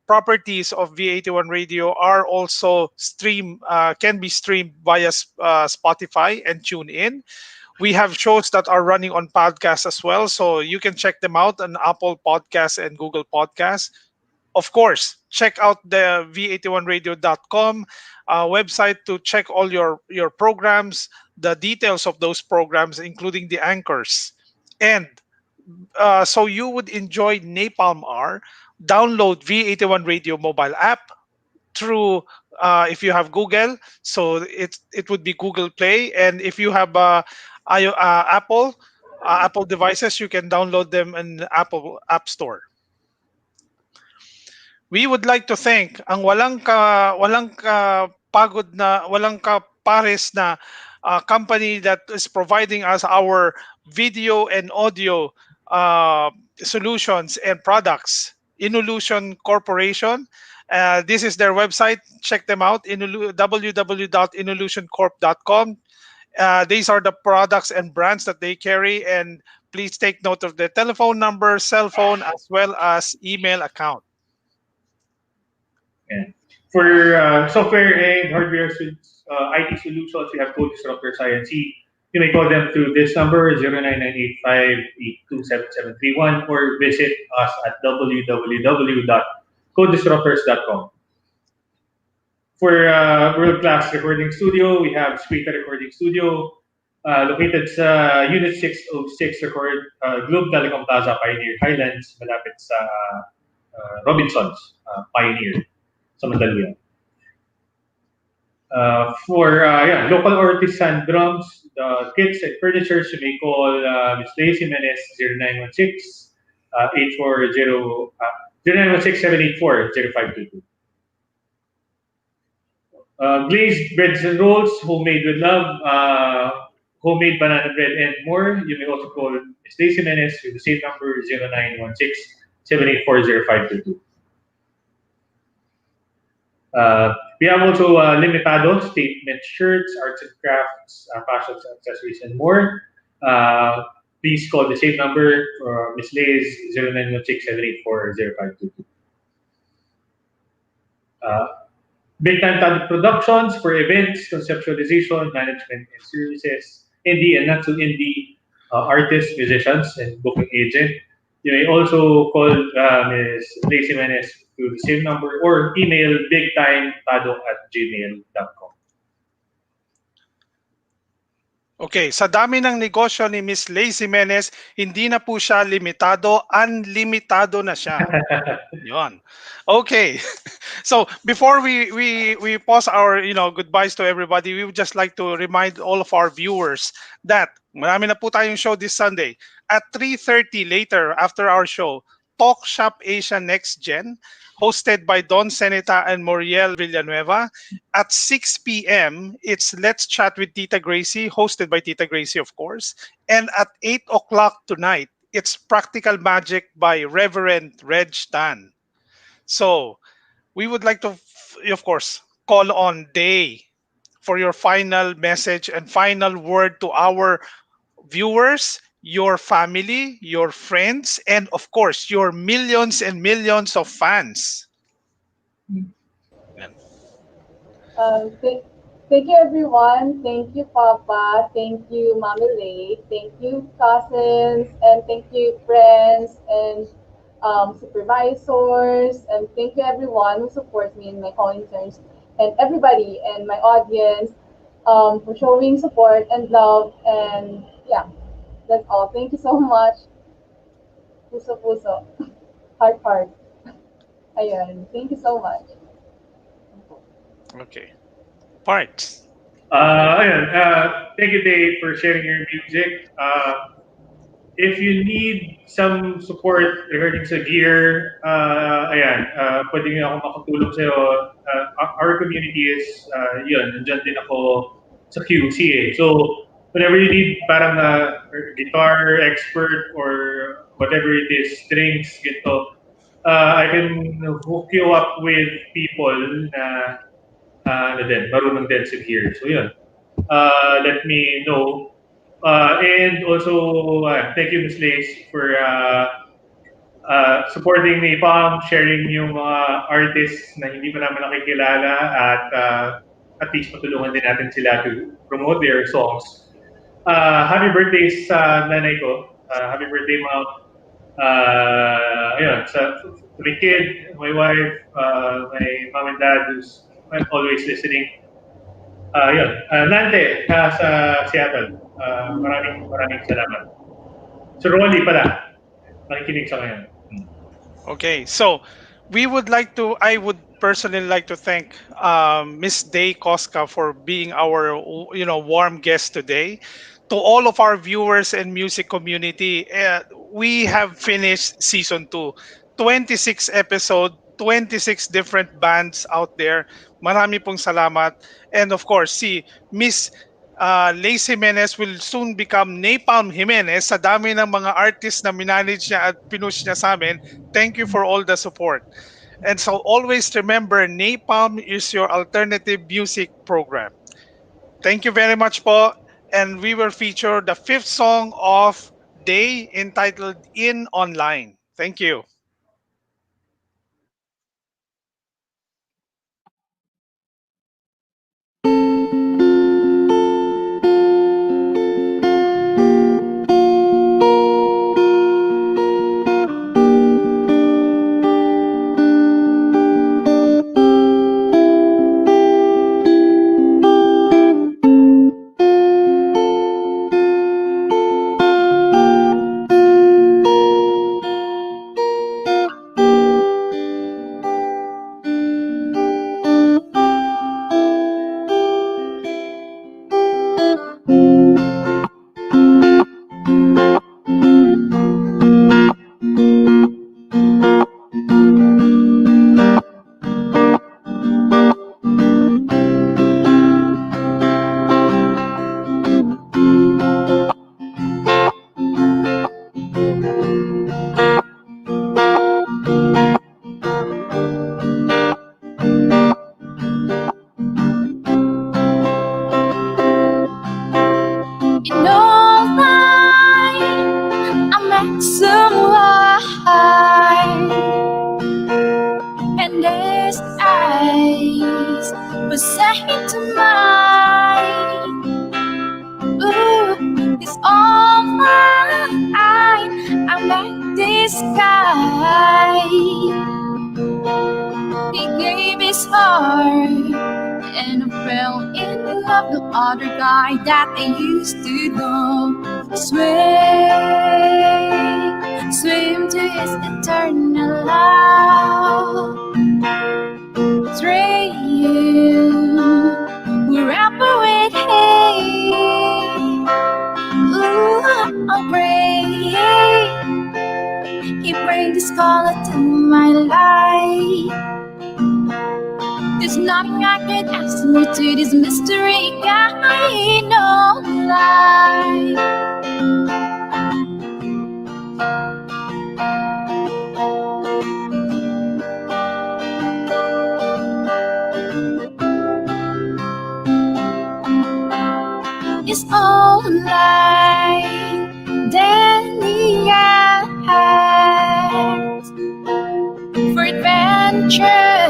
properties of V81 Radio are also can be streamed via Spotify and tune in. We have shows that are running on podcasts as well, so you can check them out on Apple Podcasts and Google Podcasts. Of course, check out the v81radio.com website to check all your programs, the details of those programs, including the anchors. And so you would enjoy Napalm R. Download V81 Radio mobile app through if you have Google, so it would be Google Play, and if you have Apple devices, you can download them in Apple App Store. We would like to thank ang walang ka pagod na walang ka pares na company that is providing us our video and audio solutions and products. Involution Corporation. This is their website. Check them out. www.involutioncorp.com. These are the products and brands that they carry, and please take note of the telephone number, cell phone, as well as email account.
Yeah. For software and hardware IT solutions, we have Code Disruptor INC. You may call them through this number 099858277731 or visit us at www.codedisruptors.com. For World Class Recording Studio, we have Squeaker Recording Studio, located sa Unit 606 Globe Telecom Plaza, Pioneer Highlands, malapit sa Robinsons, Pioneer, sa Mandaluyong. For local artisan drums, the kits and furniture, you may call Ms. Lacey Menes 0916 0916-784-0522. Glazed breads and rolls, homemade with love, homemade banana bread and more. You may also call Ms. Lacey Menes with the same number 0916-784-0522. We have also limitado statement shirts, arts and crafts, fashion accessories, and more. Please call the same number for Ms. Lay's 0916-784-0522. Big Time Talent Productions for events, conceptualization, management, and services. Indie and not so indie artists, musicians, and booking agent. You may also call Ms. Lacey Menes to the same number or email bigtimetado@gmail.com.
Okay, sa dami ng negosyo ni Miss Lacey Menes, hindi na po siya limitado, unlimitado na siya. Yon. Okay. So before we pause our goodbyes to everybody, we would just like to remind all of our viewers that marami na po tayong show this Sunday at 3:30 later after our show. Talk Shop Asia Next Gen, hosted by Don Seneta and Moriel Villanueva. At 6 p.m., it's Let's Chat with Tita Gracie, hosted by Tita Gracie, of course. And at 8 o'clock tonight, it's Practical Magic by Reverend Reg Tan. So, we would like to, of course, call on Dey for your final message and final word to our viewers, your family, your friends, and of course, your millions and millions of fans. Yan.
Thank you, everyone. Thank you, Papa. Thank you, Mommy Lay. Thank you, cousins. And thank you, friends and supervisors. And thank you, everyone who supports me in my calling turns. And everybody and my audience for showing support and love. And yeah, that's all. Thank you so much. Puso puso. Heart, heart. Ayun. Thank you so much.
Okay. Parts.
Thank you, Dave, for sharing your music. If you need some support regarding sa gear, pwede nga ako makatulong sa'yo. Our community is, nandyan din ako sa QC eh. So, whenever you need parang guitar expert or whatever it is, strings, ganito, I can hook you up with people na marunong din sa gear. So, yun. Let me know. And also, thank you, Ms. Lace, for supporting me, Pam, sharing yung mga artists na hindi pa naman nakikilala at at least matulungan din natin sila to promote their songs. Happy birthday sa nanay ko. Happy birthday, Mom. To the kid, my wife, my mom and dad who's always listening. Nante, sa Seattle. Maraming salamat. So, Rolly pala, nakikinig sa ngayon.
Okay, so I would personally like to thank Miss Dey Cosca for being our warm guest today. To all of our viewers and music community, we have finished season 2. 26 episode, 26 different bands out there. Marami pong salamat. And of course, si Miss Lace Jimenez will soon become Napalm Jimenez sa dami ng mga artists na minanage niya at pinush niya sa amin. Thank you for all the support. And so always remember, Napalm is your alternative music program. Thank you very much po. And we will feature the fifth song of Day entitled In Online. Thank you.
In online, I met someone, and his eyes were saying to mine, ooh, it's online. I met this guy. He gave his heart, and I fell in love. No other guy that I used to know. Swim to his eternal love. Dream wherever with him. Ooh, I'll pray he bring this color to my life. There's nothing I can ask more to this mystery guy. No lie. It's all like then the act for adventure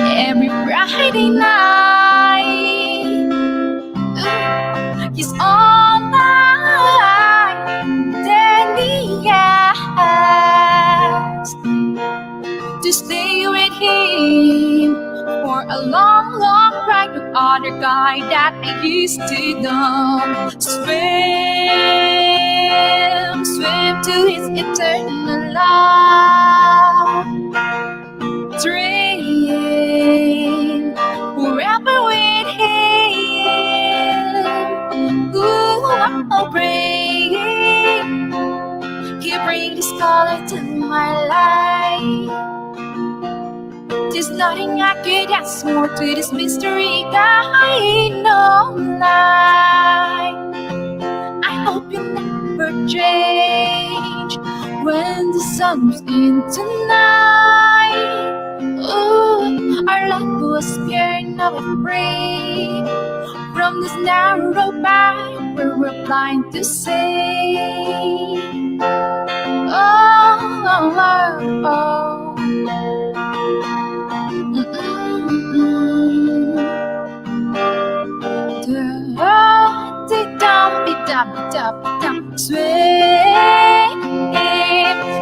every Friday night. Ooh, he's all mine, then the act to stay with him for a long, long ride. No other guy that I used to know. Swim to his eternal love. dream forever with him. Ooh, I'll bring, he bring this color to my life. There's nothing I could ask more to this mystery guy, no lie. I hope you never change when the sun moves in tonight. Ooh, our love was pure, now we're free from this narrow path where we're blind to see. Oh, oh, oh, oh.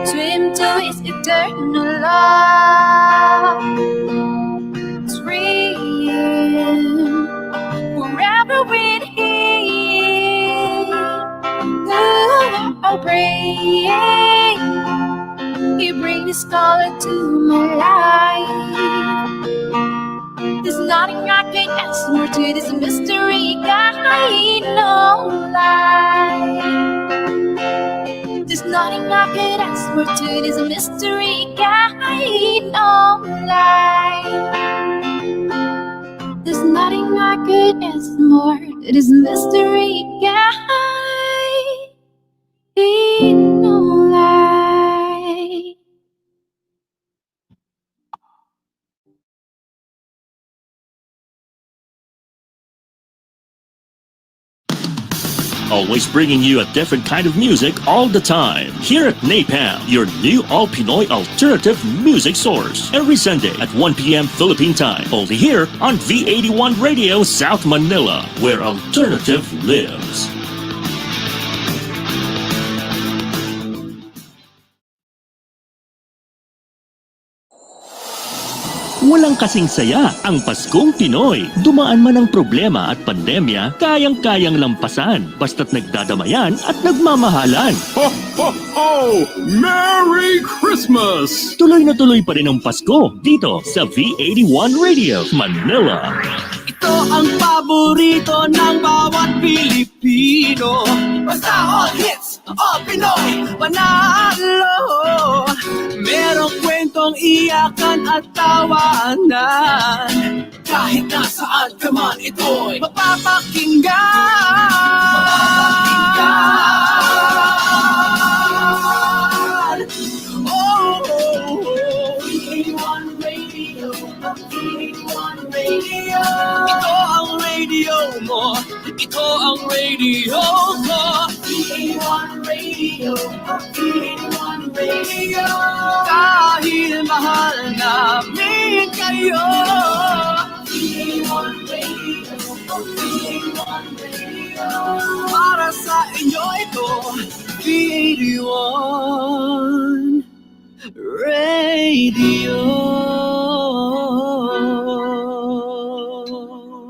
Swim to his eternal love. Dream forever with him. Oh, pray he bring this color to my life. There's nothing I can ask more to this mystery guy, no lie. There's nothing I could ask more to this mystery guy, no lie. There's nothing I could ask more to this mystery guy, no lie.
Always bringing you a different kind of music all the time. Here at Napalm, your new all Pinoy alternative music source. Every Sunday at 1 p.m. Philippine time. Only here on V81 Radio South Manila, where alternative lives. Walang kasing saya ang Paskong Pinoy. Dumaan man ang problema at pandemya, kayang-kayang lampasan. Basta't nagdadamayan at nagmamahalan.
Ho, ho, ho! Merry Christmas!
Tuloy na tuloy pa rin ang Pasko dito sa V81 Radio Manila.
Ito ang paborito ng bawat Pilipino. Basta all hits, all Pinoy, panalo. Merong kwentong iyakan at tawanan. Kahit nasaan ka man, ito'y mapapakinggan. Oh, V81 Radio, V81 Radio. Ito ang radio mo, ito ang radio ko. V81 Radio, V81 Radio. Dahil mahal namin kayo. V81 Radio, V81 Radio. Para sa inyo ito, V81 Radio.